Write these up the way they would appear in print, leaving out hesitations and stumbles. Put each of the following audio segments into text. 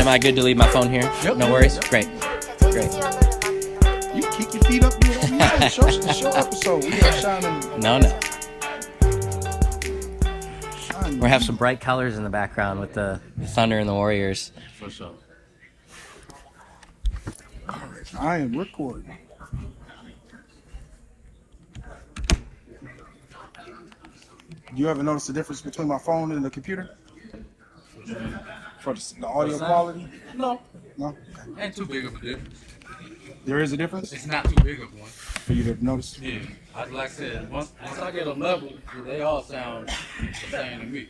am I good to leave my phone here? Yep. No worries? Great. Great. You can kick your feet up. Do whatever you want. The show episode. We are shining. No. We have some bright colors in the background with the Thunder and the Warriors. For sure. I am recording. You ever notice the difference between my phone and the computer? For the audio quality? No. No? Ain't too big of a difference. There is a difference It's not too big of one. for you to notice? Yeah. Like I said, once I get a level, they all sound the same to me.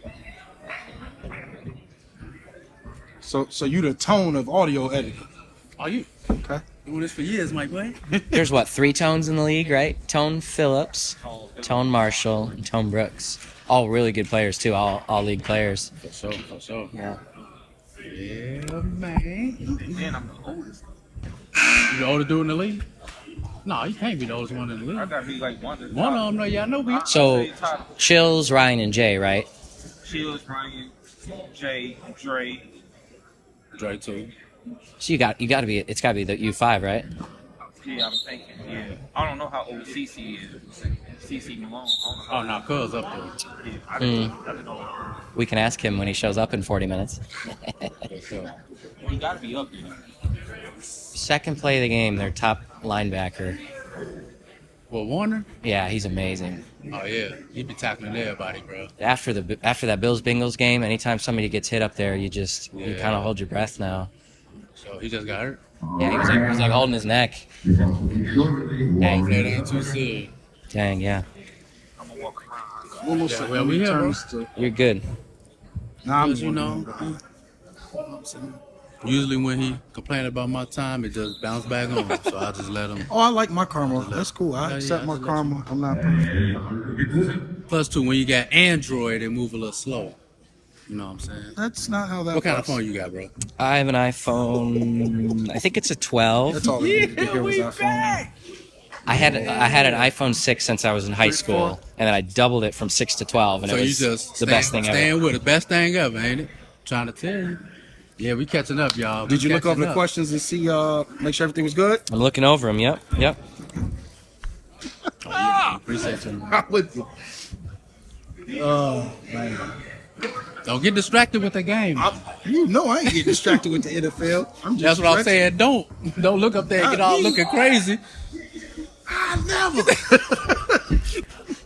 So you the tone of audio editing. Are you? Okay. Doing this for years, Mike Boy. There's what, 3 Tones in the league, right? Tone Phillips, Tone Marshall, and Tone Brooks. All really good players too, all league players. For sure. Yeah. Yeah, man. And I'm the oldest. You the oldest dude in the league? No, you can't be the oldest one in the league. I gotta be like one of them, no, yeah, I know me. So, Chills, Ryan, and Jay, right? Chills, Ryan, Jay, Dre. Dre too. So it's got to be the U5, right? Yeah, I'm thinking. Yeah, I don't know how old CC is. CC Malone. Oh, no, Cuz up there. Yeah, I didn't know. We can ask him when he shows up in 40 minutes. For sure. He gotta be up there. Second play of the game, their top linebacker. Well, Warner? Yeah, he's amazing. Oh yeah, he be tackling everybody, bro. After that Bills-Bengals game, anytime somebody gets hit up there, you Yeah. kind of hold your breath now. So he just got hurt. Yeah, he was like holding his neck. Hopefully it ain't too soon. Dang, yeah. I'm gonna walk around. Almost Yeah, like well, when we it here, bro. turns to. You're good. Nah, I'm Because, you know, usually when he complained about my time, it just bounced back on. So I just let him. Oh, I like my karma. That's cool. I accept my karma. I'm not perfect. Plus, too, when you got Android, it move a little slow. You know what I'm saying? That's not how that What kind of works. phone you got, bro? I have an iPhone. I think it's a 12. That's all I needed to hear was that phone. I had an iPhone 6 since I was in high school, and then I doubled it from 6 to 12, and So it you was just the best thing staying ever. with it. Best thing ever, ain't it? Trying to tell you. Yeah, we catching up, y'all. Did you look over catching the questions and see, make sure everything was good? I'm looking over them. Yep. Appreciate you. I'm with you. Oh, man. Don't get distracted with the game. You know I ain't get distracted with the NFL. I'm just That's what I'm stretching. saying. Don't look up there and get all looking crazy. I never.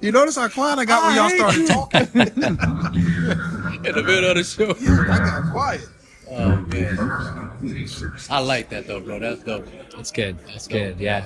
You notice how quiet I got when y'all started talking? In the middle of the show. I got quiet. Oh man, I like that though, bro. That's dope. It's good. It's good. Yeah.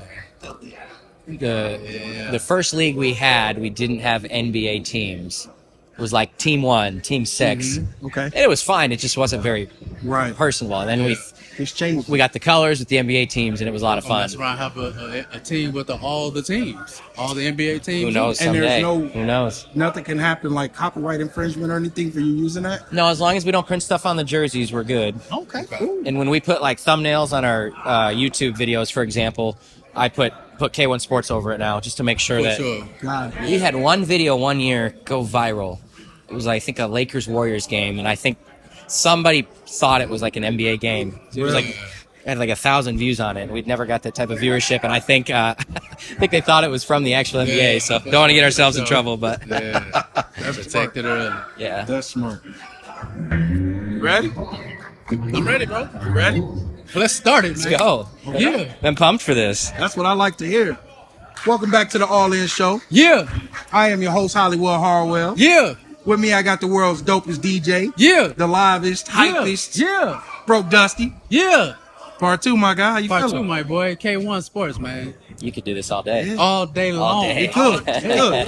The first league we had, we didn't have NBA teams. It was like Team 1, Team 6. Okay. And it was fine. It just wasn't very Right. personable. And then It's changed. we got the colors with the NBA teams, and it was a lot of fun. That's why I have a team with all the teams, all the NBA teams. Who knows And someday? there's Who knows? Nothing can happen like copyright infringement or anything for you using that. No, as long as we don't print stuff on the jerseys, we're good. Okay. Cool. And when we put like thumbnails on our YouTube videos, for example, I put K1 Sports over it now just to make sure For that sure. God. we had one video one year go viral. It was, I think, a Lakers-Warriors game, and I think somebody thought it was like an NBA game. It was like it had like 1,000 views on it. And we'd never got that type of viewership, and I think I think they thought it was from the actual NBA. So don't want to get ourselves in trouble, but Yeah, protected early. yeah. That's smart. You ready? I'm ready, bro. You ready? Let's start it, man. Let's go. Yeah. I'm pumped for this. That's what I like to hear. Welcome back to the All In Show. Yeah. I am your host, Hollywood Harwell. Yeah. With me, I got the world's dopest DJ. Yeah. The livest, hypest, Yeah. Broke Dusty. Yeah. Part 2, my guy. How you Part feeling? 2, my boy. K1 Sports, man. You could do this all day. Yeah. All day long. day. Good. Good.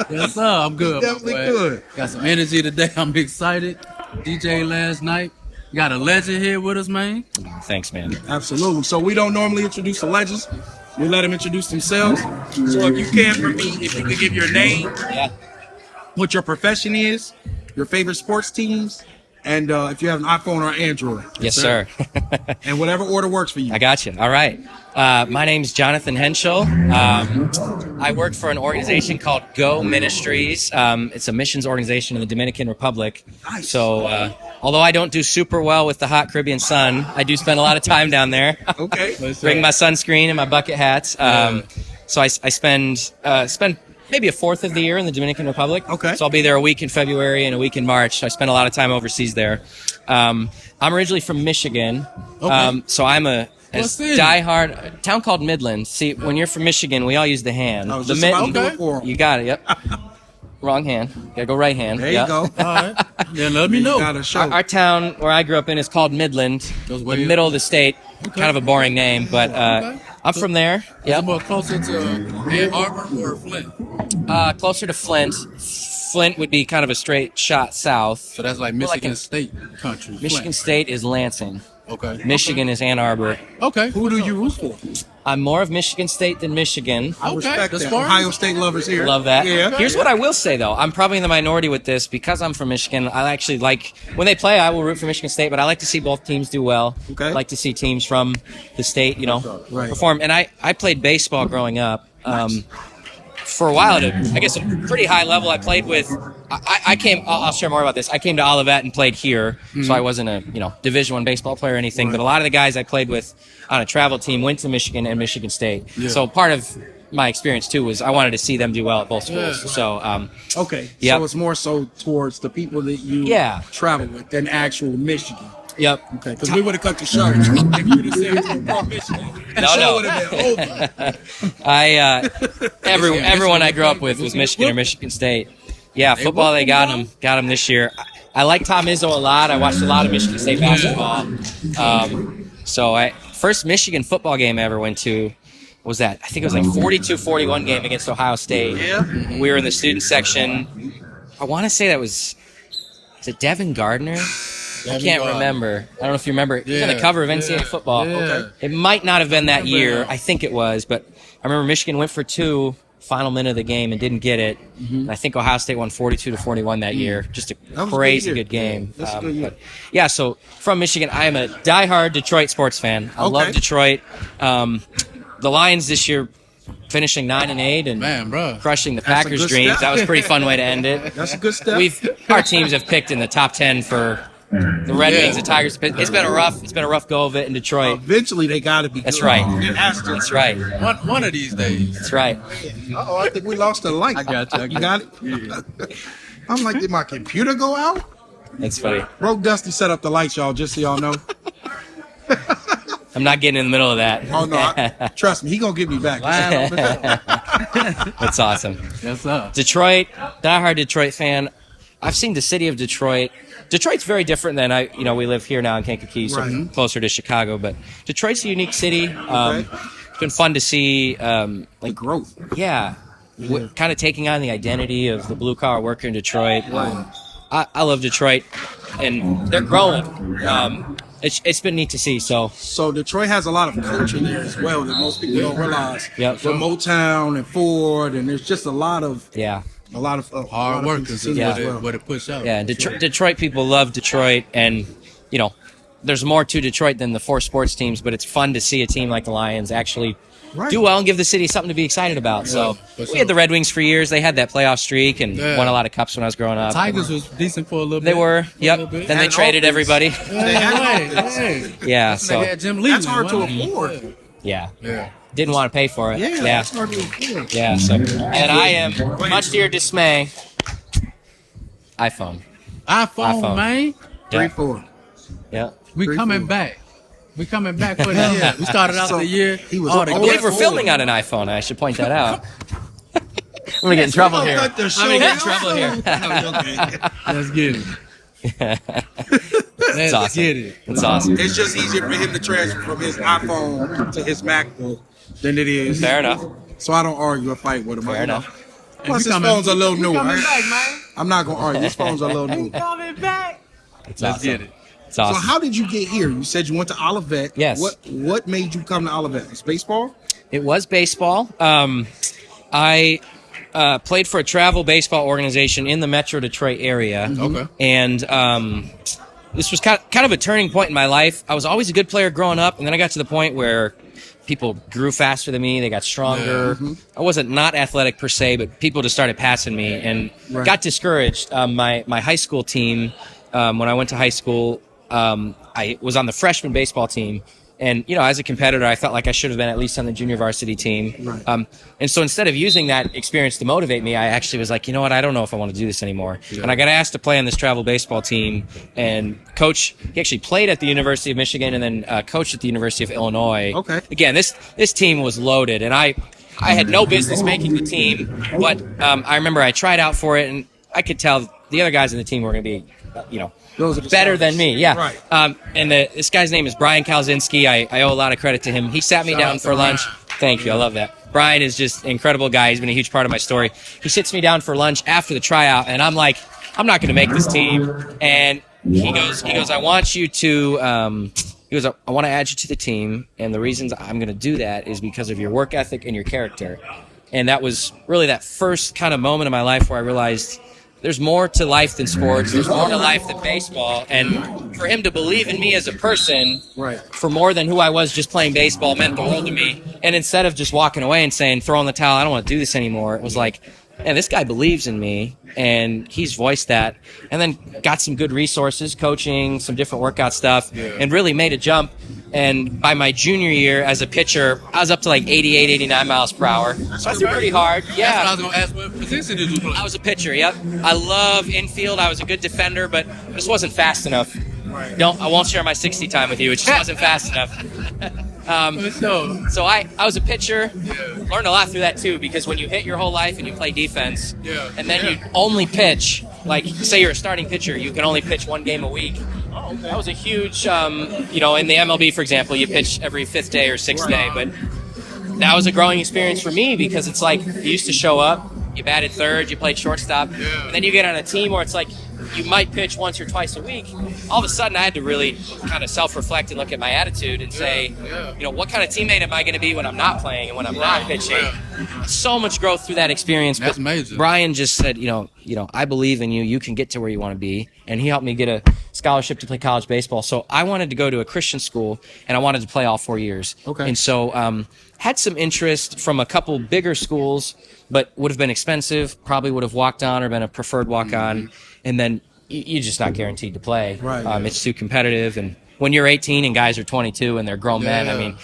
Yes, sir. I'm good. Definitely my boy. good. Got some energy today. I'm excited. DJ last night. Got a legend here with us, man. Thanks, man. Absolutely. So we don't normally introduce the legends. We let them introduce themselves. So if you can, for me, if you could give your name, Yeah. what your profession is, your favorite sports teams, And if you have an iPhone or Android. Yes, sir. And whatever order works for you. I got you. All right. My name's Jonathan Hentschel. I work for an organization called Go Ministries. It's a missions organization in the Dominican Republic. Nice. So, although I don't do super well with the hot Caribbean sun, I do spend a lot of time down there. Okay. Bring my sunscreen and my bucket hats. So I spend maybe a fourth of the year in the Dominican Republic. Okay. So I'll be there a week in February and a week in March. I spend a lot of time overseas there. I'm originally from Michigan. Okay. So I'm a city? diehard town called Midland. See, when you're from Michigan, we all use the hand. I was The just about to mitten. do it for 'em. You got it. Yep. Wrong hand. Gotta go right hand. There Yep. you go. All right. Then let me You know. got to show. Our town where I grew up in is called Midland, Goes the way middle of the state. Kind of a boring name, but I'm from there. Is it Yep. more closer to Ann Arbor or Flint? Closer to Flint. Flint would be kind of a straight shot south. So that's like Well, like Michigan in- State country. Michigan Flint. State is Lansing. Okay. Michigan is Ann Arbor. Okay. Who do you root for? I'm more of Michigan State than Michigan. I Okay, respect that's that. fine. Ohio State lovers here. Love that. Yeah. Here's what I will say, though. I'm probably in the minority with this because I'm from Michigan. I actually like when they play. I will root for Michigan State, but I like to see both teams do well. Okay. I like to see teams from the state, Right. perform. And I played baseball growing up. For a while, at I guess a pretty high level. I played with. I came. I'll share more about this. I came to Olivet and played here, so I wasn't a Division I baseball player or anything. But a lot of the guys I played with on a travel team went to Michigan and Michigan State. Yeah. So part of my experience too was I wanted to see them do well at both schools. Yeah. So Okay. Yep. So it's more so towards the people that you Yeah. travel with than actual Michigan. yep. Okay. Because we would have cut the show if you would have said you were from Michigan. The No, show no. would have been over. Everyone I grew up with was Michigan or Michigan State. Yeah, football they got them this year. I like Tom Izzo a lot. I watched a lot of Michigan State basketball. First Michigan football game I ever went to was that I think it was like 42-41 game against Ohio State. Yeah. We were in the student section. I want to say that was it Devin Gardner? I can't remember. I don't know if you remember. It was on the cover of NCAA football. Yeah. Okay. It might not have been that year. I think it was, but I remember Michigan went for 2 final minute of the game and didn't get it. And I think Ohio State won 42-41 that year. Just a That was a crazy good year. good game. That's a good year. But yeah, so from Michigan, I am a diehard Detroit sports fan. I love Okay. Detroit. The Lions this year finishing 9-8 and Man, bro. crushing the That's a Packers' good dreams. step. That was a pretty fun way to end it. That's a good step. Our teams have picked in the top 10 for the Red Wings, the Tigers. It's been a rough go of it in Detroit. Eventually, they got to be. That's good. right. It has to. That's right. One of these days. That's right. Oh, I think we lost a light. I got you. You got it? I'm like, did my computer go out? That's funny. Broke Dusty set up the lights, y'all, just so y'all know. I'm not getting in the middle of that. Oh, no. Trust me, he going to get me back. That's awesome. Yes, sir. Detroit, diehard Detroit fan. I've seen the city of Detroit. Detroit's very different than we live here now in Kankakee, so Right. closer to Chicago. But Detroit's a unique city. It's been fun to see, The growth. yeah, kind of taking on the identity of the blue collar worker in Detroit. I love Detroit, and they're growing. It's been neat to see. So So Detroit has a lot of culture there as well that most people don't realize. Yep. So Motown and Ford, and there's just a lot of yeah. Hard work is as what it push out. Yeah, Detroit people love Detroit, and there's more to Detroit than the 4 sports teams, but it's fun to see a team like the Lions actually Right. do well and give the city something to be excited about. So for we had the Red Wings for years. They had that playoff streak and Yeah. won a lot of cups when I was growing up. Tigers was decent for a little bit. They were, For a yep. little bit. Then they And traded offense. everybody. Hey. Yeah, They so had Jim Leland. That's hard to wasn't it? afford. yeah, Yeah. didn't want to pay for it. Yeah, yeah, that's hard to afford. yeah. So, and I am much to your dismay. iPhone. iPhone, man. Yeah. 3-4. Yeah. We Three, coming four. back. We coming back for the year. We started out So, the year. he was all up the I all believe guests- we're filming on an iPhone. I should point that out. I'm gonna get in trouble here. Cut the show I'm gonna get in out. trouble here. Okay. Let's get it. Let's awesome. get it. It's awesome. It's just easier for him to transfer from his iPhone to his MacBook than it is. Fair enough. So I don't argue or fight with him. Fair you know. enough. Plus, his coming- phone's a little we new. coming Right? back, man. I'm not gonna argue. His phone's a little new. Coming back. It's Let's awesome. get it. It's So awesome. how did you get here? You said you went to Olivet. Yes. What made you come to Olivet? It's baseball? It was baseball. I played for a travel baseball organization in the Metro Detroit area. Okay. And this was kind of a turning point in my life. I was always a good player growing up, and then I got to the point where people grew faster than me. They got stronger. I wasn't not athletic per se, but people just started passing me and got discouraged. My high school team, when I went to high school, I was on the freshman baseball team. And, as a competitor, I felt like I should have been at least on the junior varsity team. Right. And so instead of using that experience to motivate me, I actually was like, you know what, I don't know if I want to do this anymore. Yeah. And I got asked to play on this travel baseball team. And coach, he actually played at the University of Michigan and then coached at the University of Illinois. Okay. Again, this team was loaded. And I had no business making the team. But I remember I tried out for it, and I could tell the other guys in the team were going to be, Those are the better stars. than me, yeah. Right. And this guy's name is Brian Kalzinski. I owe a lot of credit to him. He sat me down for lunch. Thank you. I love that. Brian is just an incredible guy. He's been a huge part of my story. He sits me down for lunch after the tryout, and I'm like, I'm not going to make this team. And he goes, I want you to, I want to add you to the team, and the reasons I'm going to do that is because of your work ethic and your character. And that was really that first kind of moment in my life where I realized there's more to life than sports. There's more to life than baseball. And for him to believe in me as a person, for more than who I was just playing baseball, meant the world to me. And instead of just walking away and saying, throw in the towel, I don't want to do this anymore, it was like, man, this guy believes in me, and he's voiced that. And then got some good resources, coaching, some different workout stuff, and really made a jump. And by my junior year as a pitcher, I was up to like 88, 89 miles per hour. So I threw pretty hard. Yeah. That's what I was going to ask. What position did you play? I was a pitcher, yep. I love infield. I was a good defender, but just wasn't fast enough. I won't share my 60 time with you. It just wasn't fast enough. So I was a pitcher. Learned a lot through that too, because when you hit your whole life and you play defense, and then you only pitch, like say you're a starting pitcher, you can only pitch one game a week. That was a huge, in the MLB, for example, you pitch every fifth day or sixth day, but that was a growing experience for me because it's like you used to show up, you batted third, you played shortstop, and then you get on a team where it's like you might pitch once or twice a week. All of a sudden, I had to really kind of self-reflect and look at my attitude and say, what kind of teammate am I going to be when I'm not playing and when I'm not pitching? So much growth through that experience. That's amazing. Brian just said, I believe in you. You can get to where you want to be. And he helped me get a scholarship to play college baseball. So I wanted to go to a Christian school, and I wanted to play all 4 years. Okay. And so had some interest from a couple bigger schools, but would have been expensive, probably would have walked on or been a preferred walk-on. And then you're just not guaranteed to play. Right. It's too competitive. And when you're 18 and guys are 22 and they're grown men,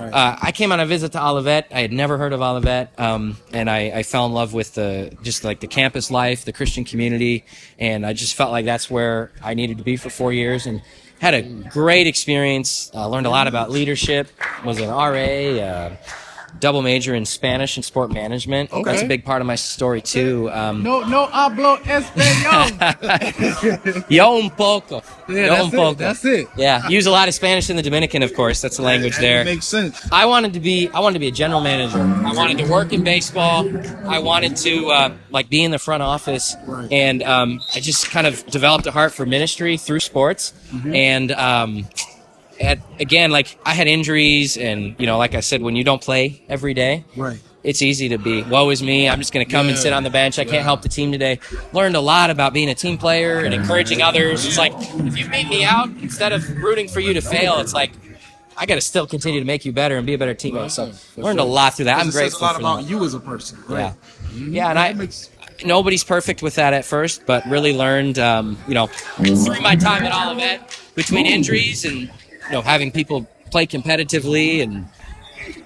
I came on a visit to Olivet. I had never heard of Olivet. And I fell in love with the campus life, the Christian community. And I just felt like that's where I needed to be for 4 years. And had a great experience. Learned a lot about leadership. Was an RA. Double major in Spanish and sport management. Okay. That's a big part of my story too. No hablo español. Yo un poco. That's it. Yeah, use a lot of Spanish in the Dominican, of course. That's the language there. Makes sense. I wanted to be a general manager. I wanted to work in baseball. I wanted to be in the front office, and I just kind of developed a heart for ministry through sports. And again, I had injuries, and like I said, when you don't play every day, it's easy to be, woe is me, I'm just going to come and sit on the bench, I can't help the team today. Learned a lot about being a team player and encouraging others. It's like, if you beat me out, instead of rooting for you to fail, it's like, I got to still continue to make you better and be a better teammate. So learned a lot through that. I'm grateful for that. It says a lot about you as a person. Right? Yeah, and nobody's perfect with that at first, but really learned, through my time at Olivet, between injuries and having people play competitively and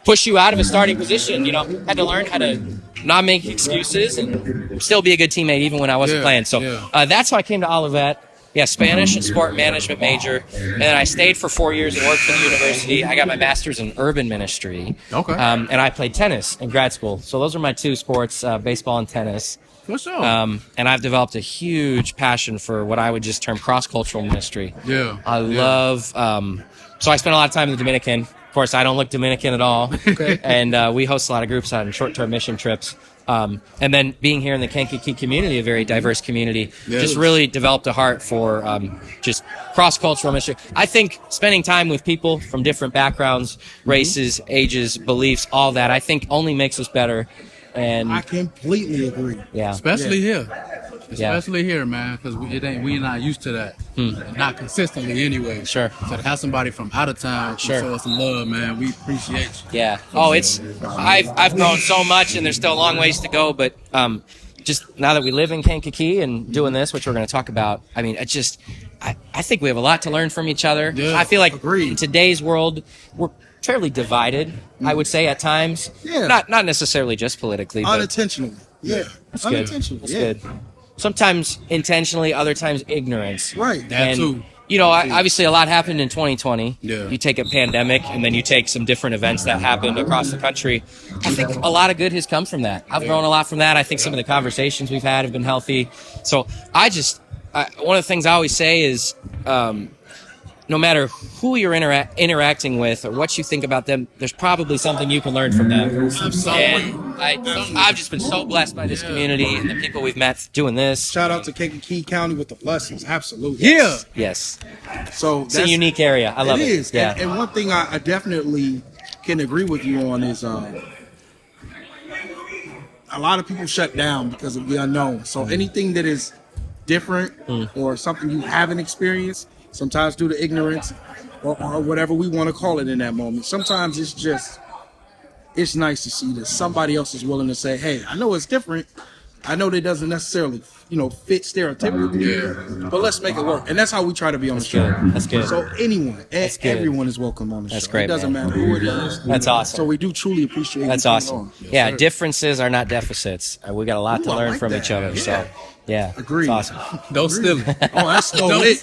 push you out of a starting position, had to learn how to not make excuses and still be a good teammate even when I wasn't playing. So that's how I came to Olivet. Yeah, Spanish and sport management major. And then I stayed for 4 years and worked for the university. I got my master's in urban ministry. Okay. And I played tennis in grad school. So those are my two sports, baseball and tennis. For sure. And I've developed a huge passion for what I would just term cross-cultural ministry. Yeah. I love... So I spent a lot of time in the Dominican. Of course, I don't look Dominican at all. Okay. And we host a lot of groups on short-term mission trips. And then being here in the Kankakee community, a very diverse community, just really developed a heart for just cross-cultural ministry. I think spending time with people from different backgrounds, races, ages, beliefs, all that, I think only makes us better. And I completely agree. yeah. Especially here. Especially here, man, because we not used to that. Not consistently anyway. Sure. So to have somebody from out of town to show us some love, man, we appreciate you. Yeah. Oh, I've grown so much, and there's still a long ways to go. But just now that we live in Kankakee and doing this, which we're going to talk about, I mean, I think we have a lot to learn from each other. Yeah, I feel like agreed. in today's world, we're fairly divided. I would say at times. Yeah. Not necessarily just politically, but Unintentionally. Yeah. it's good. Unintentionally. It's yeah. good. Sometimes intentionally, other times ignorance. Right. That And, too. you know, obviously a lot happened in 2020. Yeah. You take a pandemic and then you take some different events that happened across the country. I think a lot of good has come from that. I've grown a lot from that. I think some of the conversations we've had have been healthy. So one of the things I always say is, no matter who you're interacting with or what you think about them, there's probably something you can learn from them. And I've just been so blessed by this community and the people we've met doing this. Shout out to Kankakee County with the blessings. Absolutely. Yeah. Yes. So It's a unique area. I love it. It is. Yeah. And one thing I definitely can agree with you on is a lot of people shut down because of the unknown. So anything that is different or something you haven't experienced, sometimes due to ignorance or whatever we want to call it in that moment, sometimes it's nice to see that somebody else is willing to say, hey, I know it's different. I know that doesn't necessarily, fit stereotypically, but let's make it work. And that's how we try to be on the show. That's good. So anyone and good. everyone is welcome on the That's show. great, It doesn't man. matter who it is. That's awesome. So we do truly appreciate That's you being awesome. on. Yeah, differences are not deficits. We got a lot Ooh, to I learn like from that. each other. Yeah. So, yeah, Agreed. It's awesome. Don't steal it. Oh, that's so lit.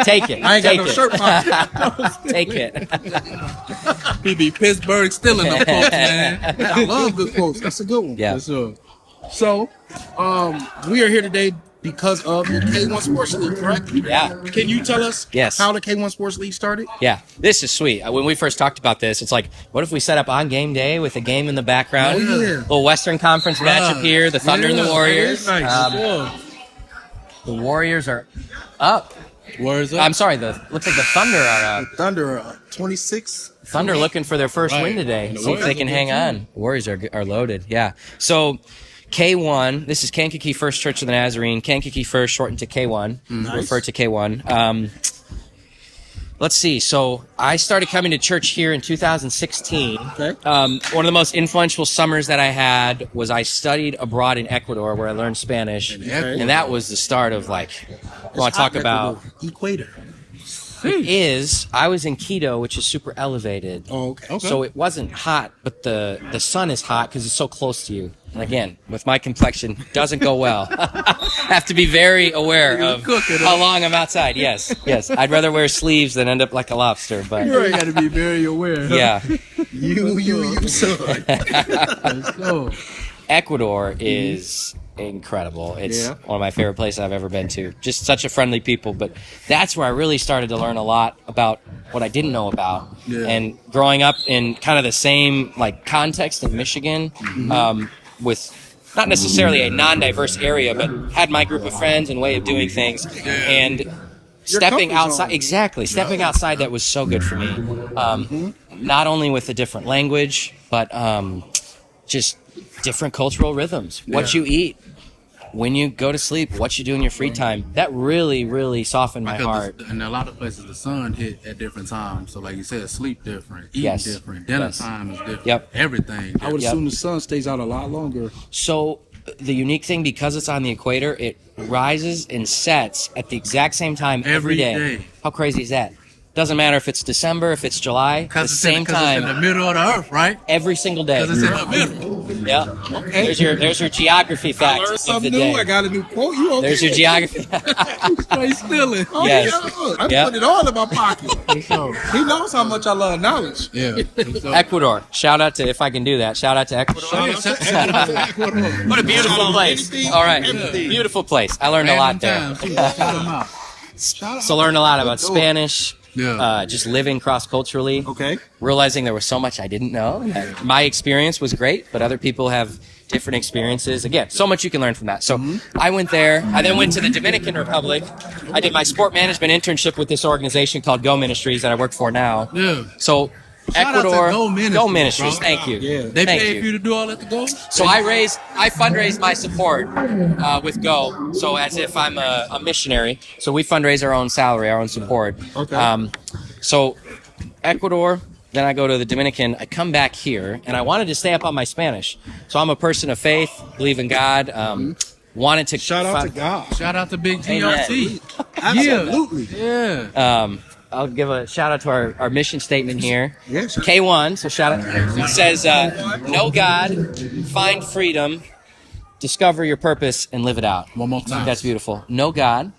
Take it. I ain't got Take no it. shirt pocket. Take it. He be Pittsburgh stealing them folks, man. I love good quotes. That's a good one. Yeah. For sure. So, we are here today because of the K1 Sports League, correct? Yeah. Can you tell us Yes. how the K1 Sports League started? Yeah, this is sweet. When we first talked about this, it's like, what if we set up on game day with a game in the background? Oh, yeah. Little Western Conference matchup here, the Thunder and the Warriors. Very nice. The Warriors are up. Words up. I'm sorry, looks like the Thunder are up. Thunder 26. Thunder looking for their first win Right. today. And the See if they Warriors can are hang good, on. Warriors are loaded. Yeah. So K1. This is Kankakee First Church of the Nazarene. Kankakee First, shortened to K1. Nice. Referred to K1. Let's see. So I started coming to church here in 2016. Okay. One of the most influential summers that I had was I studied abroad in Ecuador, where I learned Spanish, Ecuador. and that was the start of I want to talk about. Equator. I was in Quito, which is super elevated. Oh, okay. So it wasn't hot, but the sun is hot because it's so close to you. And again, with my complexion, doesn't go well. Have to be very aware of how long I'm outside. Yes. I'd rather wear sleeves than end up like a lobster. But You got to be very aware. yeah, You, son. So, Ecuador is incredible. It's Yeah. one of my favorite places I've ever been to. Just such a friendly people. But that's where I really started to learn a lot about what I didn't know about. Yeah. And growing up in kind of the same context in Michigan, with not necessarily a non-diverse area, but had my group of friends and way of doing things. And stepping comfort outside, zone. stepping outside, that was so good for me. Not only with a different language, but just different cultural rhythms. What you eat, when you go to sleep, what you do in your free time. That really, really softened my heart. in a lot of places, the sun hit at different times. So, like you said, sleep different, eat Yes. different, dinner Yes. time is different. Yep. Everything. I would Yep. assume the sun stays out a lot longer. So the unique thing, because it's on the equator, it rises and sets at the exact same time every Every day. day. How crazy is that? Doesn't matter if it's December, if it's July, the Because same it's time in the middle of the earth, right? every single day. Because it's in the middle. Yeah. There's your geography fact of the day. got a new quote. You okay? There's your geography. Straight stealing. Oh, Yes. yeah. I Yep. put it all in my pocket. So, He knows how much I love knowledge. yeah. So, Ecuador. Shout out to, if I can do that, shout out to Ecuador. What a beautiful place. All right. Beautiful place. I learned a lot there. So learned a lot about Spanish, Yeah. just living cross-culturally. Okay. Realizing there was so much I didn't know. My experience was great, but other people have different experiences. Again, so much you can learn from that. So I went there. I then went to the Dominican Republic. I did my sport management internship with this organization called Go Ministries that I work for now. Yeah. So Shout out to Ecuador. Go Ministries, Ministries. bro. Thank you. Yeah. They Thank pay you. for you to do all that to go? So I fundraise my support with Go. So as if I'm a missionary. So we fundraise our own salary, our own support. Okay. So Ecuador, then I go to the Dominican. I come back here, and I wanted to stay up on my Spanish. So I'm a person of faith, believe in God. Wanted to Shout out to God. Shout out to Big Amen. GRT. Absolutely. Yeah. I'll give a shout out to our mission statement here. Yes. K1, so shout out. It says, know God, find freedom, discover your purpose, and live it out. One more I think time. that's beautiful. Know God,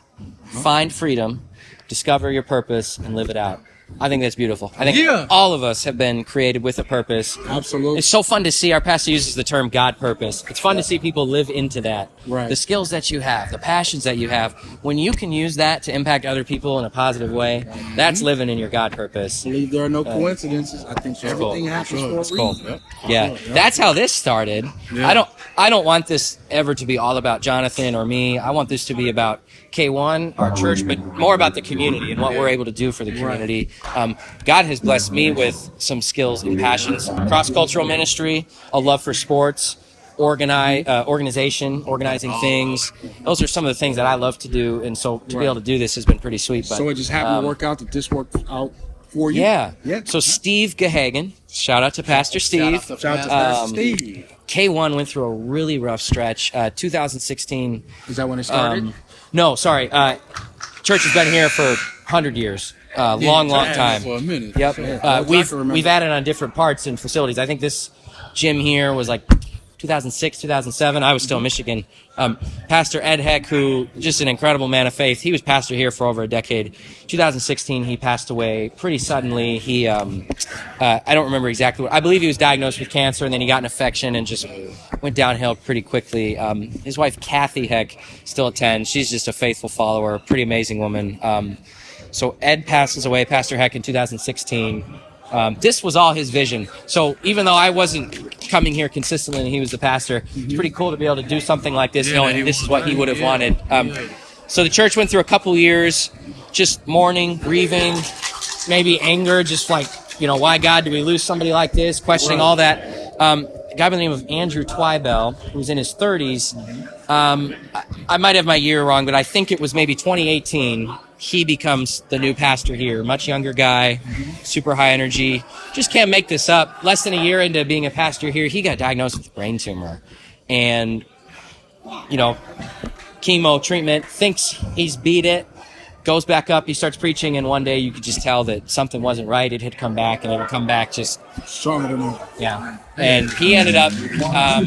find freedom, discover your purpose, and live it out. I think that's beautiful. I think Yeah. all of us have been created with a purpose. Absolutely. It's so fun to see. Our pastor uses the term God purpose. It's fun to see people live into that. Right. The skills that you have, the passions that you have, when you can use that to impact other people in a positive way, that's living in your God purpose. I believe there are no coincidences. I think everything happens for a It's cool. reason. Yeah, that's how this started. Yeah. I don't want this ever to be all about Jonathan or me. I want this to be about K1, our church, but more about the community and what we're able to do for the community. God has blessed me with some skills and passions: cross-cultural ministry, a love for sports, organizing things. Those are some of the things that I love to do, and so to be able to do this has been pretty sweet. But, So it just happened to work out that this worked out for you. yeah. Yeah. So Steve Gahagan, shout out to Pastor Steve. Shout out to Shout out to Pastor Steve. K1 went through a really rough stretch. 2016. Is that when it started? No, sorry. Church has been here for 100 years. Long time. For a minute. Yep. I can remember. We've added on different parts and facilities. I think this gym here was like 2006, 2007. I was still in Michigan. Pastor Ed Heck, who just an incredible man of faith. He was pastor here for over a decade. 2016, he passed away pretty suddenly. He, I don't remember exactly what. I believe he was diagnosed with cancer, and then he got an infection and just went downhill pretty quickly. His wife Kathy Heck still attends. She's just a faithful follower, pretty amazing woman. So Ed passes away, Pastor Heck, in 2016. This was all his vision. So even though I wasn't coming here consistently and he was the pastor, it's pretty cool to be able to do something like this, knowing this is what he would have wanted. So the church went through a couple years, just mourning, grieving, maybe anger, just like, why God do we lose somebody like this? Questioning all that. A guy by the name of Andrew Twibell, who's in his 30s. I might have my year wrong, but I think it was maybe 2018. He becomes the new pastor here. Much younger guy, super high energy. Just can't make this up. Less than a year into being a pastor here, he got diagnosed with a brain tumor. And, chemo treatment, thinks he's beat it, goes back up, he starts preaching, and one day you could just tell that something wasn't right. It had come back, and it would come back just, Stronger than ever. yeah. And he ended up, I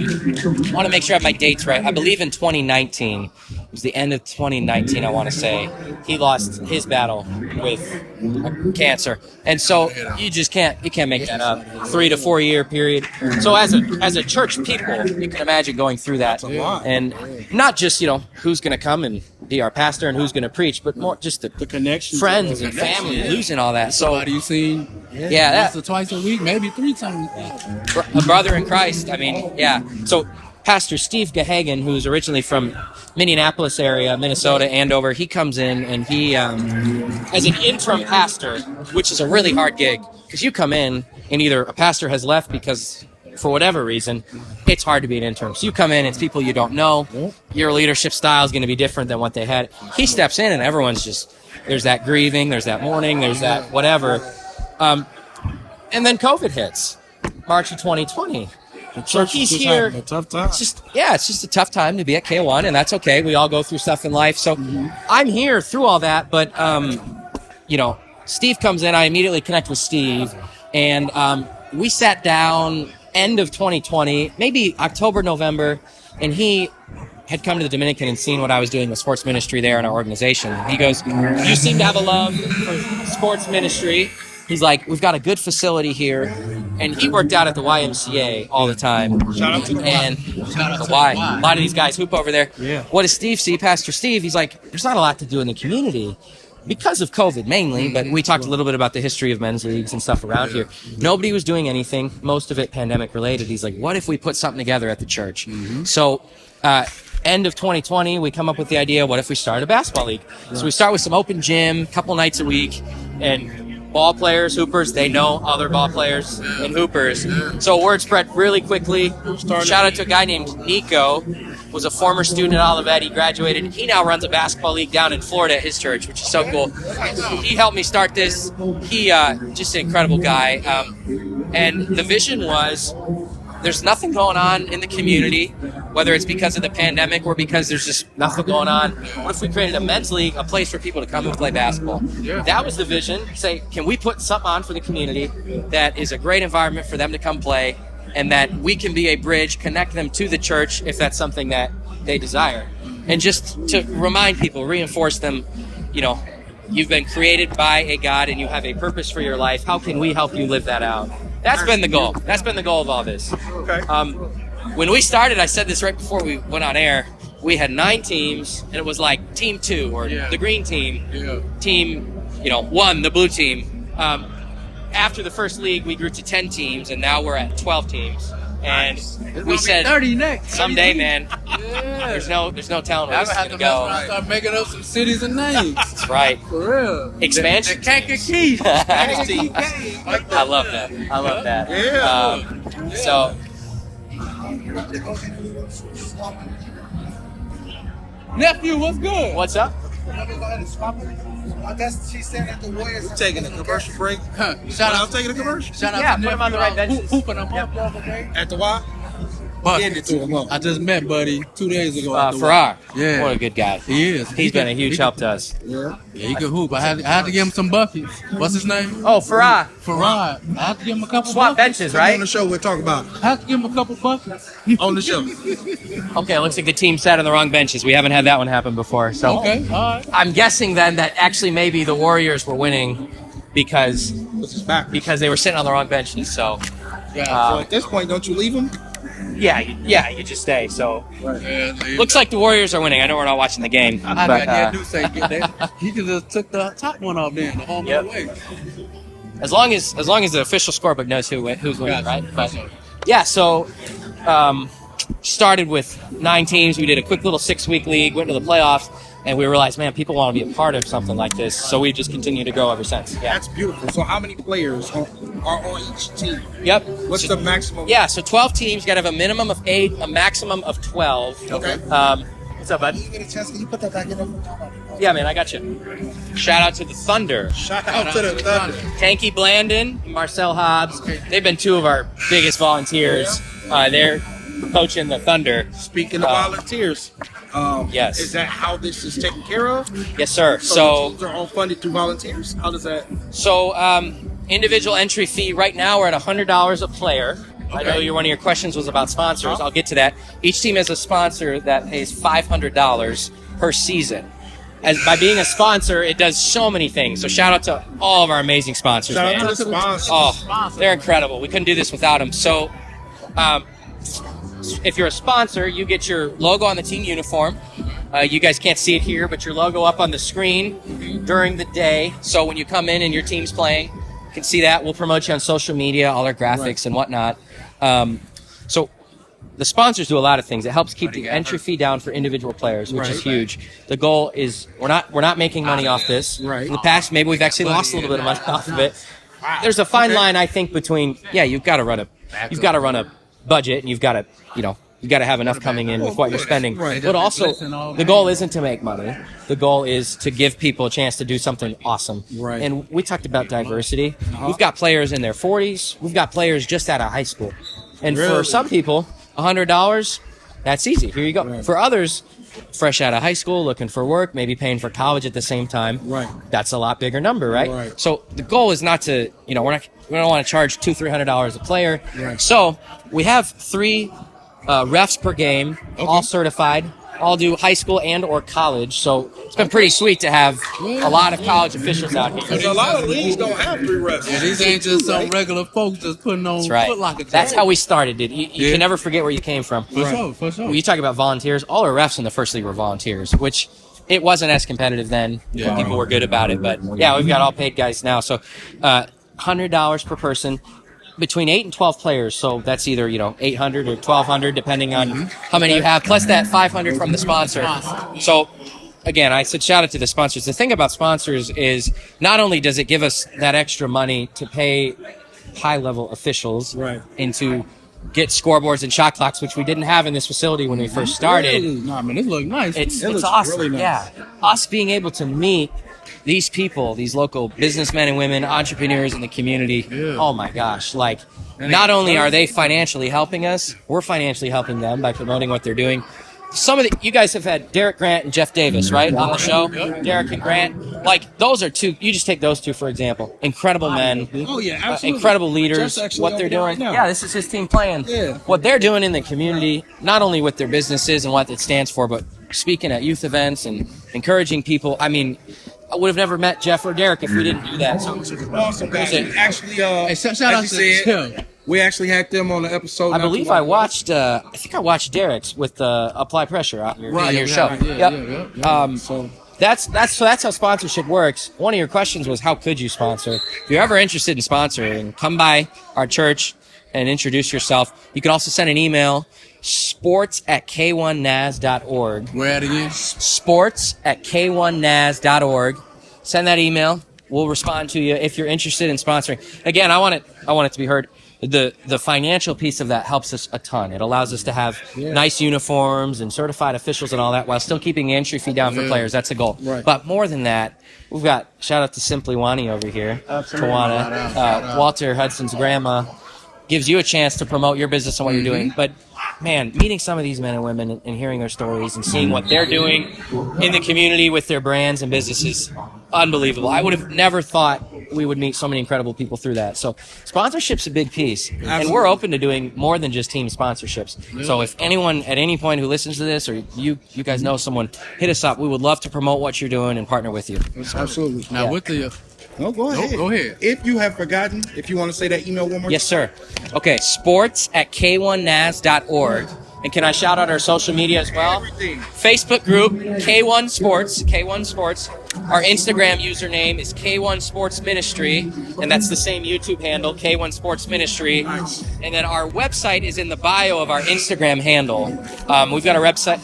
want to make sure I have my dates right. I believe in 2019. It was the end of 2019, I want to say. He lost his battle with cancer. And so you can't make that up. 3 to 4 year period. So as a church people, you can imagine going through that. And not just, who's going to come and be our pastor and who's going to preach, but more just the Connections. friends and family, losing all that. So, Somebody you seen yeah, once or twice a week, maybe 3 times. a brother in Christ. I mean, yeah. So Pastor Steve Gahagan, who's originally from Minneapolis area, Minnesota, Andover, he comes in and he, as an interim pastor, which is a really hard gig, because you come in and either a pastor has left because for whatever reason, it's hard to be an interim. So you come in, it's people you don't know. Your leadership style is going to be different than what they had. He steps in and everyone's just, there's that grieving, there's that mourning, there's that whatever. And then COVID hits, March of 2020. So he's here. A tough time. It's just a tough time to be at K1, and that's okay. We all go through stuff in life. So I'm here through all that, but, Steve comes in. I immediately connect with Steve, and we sat down end of 2020, maybe October, November, and he had come to the Dominican and seen what I was doing with sports ministry there in our organization. He goes, "You seem to have a love for sports ministry." He's like, "We've got a good facility here," and he worked out at the YMCA all the time. Shout out to the and the Y. A lot of these guys hoop over there. Yeah. What does Steve see? Pastor Steve, he's like, "There's not a lot to do in the community." Because of COVID mainly, but we talked a little bit about the history of men's leagues and stuff around here. Nobody was doing anything, most of it pandemic related. He's like, what if we put something together at the church? So end of 2020, we come up with the idea, what if we start a basketball league? So we start with some open gym, couple nights a week, and ball players, hoopers, they know other ball players and hoopers. So word spread really quickly. Shout out to a guy named Nico, was a former student at Olivet. He graduated. He now runs a basketball league down in Florida at his church, which is so cool. He helped me start this. He just an incredible guy. And the vision was, there's nothing going on in the community, whether it's because of the pandemic or because there's just nothing going on. What if we created a men's league, a place for people to come and play basketball? That was the vision. Say, can we put something on for the community that is a great environment for them to come play, and that we can be a bridge, connect them to the church if that's something that they desire. And just to remind people, reinforce them, you've been created by a God and you have a purpose for your life. How can we help you live that out? That's been the goal. That's been the goal of all this. Okay. When we started, I said this right before we went on air, we had 9 teams, and it was like team 2 or the green team, team 1, the blue team. After the first league, we grew to 10 teams, and now we're at 12 teams. And we said, 30 next. Someday, man. There's no telling where this is going to go. Start making up some cities and names. That's right. For real. Expansion. The Kankakee. I love that. I love that. Yeah. So, Nephew, what's good? what's up? I guess she said that the Warriors We're taking a commercial break. Shout I'm out, taking a commercial. shout out Yeah, to put 'em on the Nephew, right benches. hooping them up the other day. At the Y? Hand it to him. Look. I just met Buddy 2 days ago. at the Farrar. Yeah. What a good guy. He is. He's been a huge help to us. Yeah. Yeah, he can hoop. I had to give him some buckets. What's his name? Oh, Farrar. Farad. I had to give him a couple Swap buckets. benches, On right? the show, we'll talk about I had to give him a couple buckets. on the show. Okay, it looks like the team sat on the wrong benches. We haven't had that one happen before. So Okay, all right. I'm guessing then that actually maybe the Warriors were winning because This is back. they were sitting on the wrong benches. So Yeah. So at this point, don't you leave him? you just stay. So Yeah, looks like the Warriors are winning. I know we're not watching the game, I but got do say he could have took the top one off then, the home Yep. and away. as long as the official scorebook knows who's winning, Gotcha. right? But Gotcha. yeah, so started with 9 teams. We did a quick little 6-week league, went to the playoffs, and we realized, man, people want to be a part of something like this. So we just continue to grow ever since. Yeah. That's beautiful. So how many players are on each team? Yep. What's the maximum? Yeah, so 12 teams. You got to have a minimum of 8, a maximum of 12. Okay. What's up, bud? you get a chance, can you put that back in there? Yeah, man, I got you. Shout out to the Thunder. Shout out to the Thunder. Tanky Blandon, Marcel Hobbs. They've been 2 of our biggest volunteers. They're coaching the Thunder. Speaking of volunteers, Yes. is that how this is taken care of? Yes, sir. the So, teams are all funded through volunteers. How does that? individual entry fee right now we're at $100 a player. I know one of your questions was about sponsors. I'll get to that. Each team has a sponsor that pays $500 per season. By being a sponsor, it does so many things. So shout out to all of our amazing sponsors, Shout man. out to the sponsors. Oh, they're incredible. We couldn't do this without them. So, if you're a sponsor, you get your logo on the team uniform. You guys can't see it here, but your logo up on the screen during the day. So when you come in and your team's playing, you can see that. We'll promote you on social media, all our graphics and whatnot. So the sponsors do a lot of things. It helps keep the entry fee down for individual players, which is huge. The goal is we're not making money off this. Right. In the past, maybe we've actually lost a little bit of money off of it. There's a fine line, I think, between you've got to run a budget, and you've got to have enough coming in with what you're spending. Right. But also, the goal isn't to make money. The goal is to give people a chance to do something awesome. Right. And we talked about diversity. We've got players in their 40s. We've got players just out of high school. And for Really? some people, $100, that's easy. Here you go. Right. For others, fresh out of high school, looking for work, maybe paying for college at the same time. Right. That's a lot bigger number, right? Right. So the goal is not to, we don't want to charge $200-300 a player. Right. So we have 3 refs per game, all certified, all do high school and or college. So it's been pretty sweet to have a lot of college officials out here. Because a lot of leagues don't have 3 refs. Yeah, these ain't just some regular folks just putting on That's right. Foot Locker. That's how we started, dude. You Yeah. can never forget where you came from. For sure, for sure. When you talk about volunteers, all our refs in the first league were volunteers, which it wasn't as competitive then. Yeah. People were good about it, but yeah, we've got all paid guys now. So $100 per person, between 8 and 12 players. So that's either 800 or 1,200, depending on how many you have, plus that 500 from the sponsor. So again, I said shout out to the sponsors. The thing about sponsors is not only does it give us that extra money to pay high-level officials and to get scoreboards and shot clocks, which we didn't have in this facility when we first started. No, I mean, it look nice. It's looks awesome. really nice. Yeah. Us being able to meet these people, these local businessmen and women, entrepreneurs in the community. Yeah. Oh my gosh. Like, not only are they financially helping us, we're financially helping them by promoting what they're doing. Some of you guys have had Derek Grant and Jeff Davis, right, on the show? Derek and Grant. Like, those are two, you just take those two, for example. Incredible men. Oh, yeah, absolutely. Incredible leaders. Jeff's actually What they're over there doing. right now. Yeah, this is his team playing. Yeah. What they're doing in the community, not only with their businesses and what it stands for, but speaking at youth events and encouraging people. I mean, I would have never met Jeff or Derek if we didn't do that. So Awesome, guys. Actually, Hey, shout out as to you said, Tim. we actually had them on the episode. I believe I watched. I think I watched Derek's with Apply Pressure on your Right, show. Yeah, Yep. yeah. So That's how sponsorship works. One of your questions was, how could you sponsor? If you're ever interested in sponsoring, come by our church and introduce yourself. You can also send an email, sports@k1naz.org. Where at again? sports@k1naz.org. Send that email. We'll respond to you if you're interested in sponsoring. Again, I want it to be heard. The financial piece of that helps us a ton. It allows us to have nice uniforms and certified officials and all that while still keeping the entry fee down for players. That's the goal. Right. But more than that, we've got, shout out to Simply Wani over here. Absolutely. Tawana. Walter Hudson's grandma gives you a chance to promote your business and what you're doing. But man, meeting some of these men and women and hearing their stories and seeing what they're doing in the community with their brands and businesses, unbelievable. I would have never thought we would meet so many incredible people through that. So sponsorship's a big piece. And we're open to doing more than just team sponsorships. So if anyone at any point who listens to this, or you guys know someone, hit us up. We would love to promote what you're doing and partner with you. absolutely. Now, with the No, go ahead. go ahead. If you have forgotten, if you want to say that email one more Yes, sir. Okay, sports@k1naz.org. And can I shout out our social media as well? Everything. Facebook group, K1 Sports, K1 Sports. Our Instagram username is K1 Sports Ministry, and that's the same YouTube handle, K1 Sports Ministry. Nice. And then our website is in the bio of our Instagram handle. We've got a website,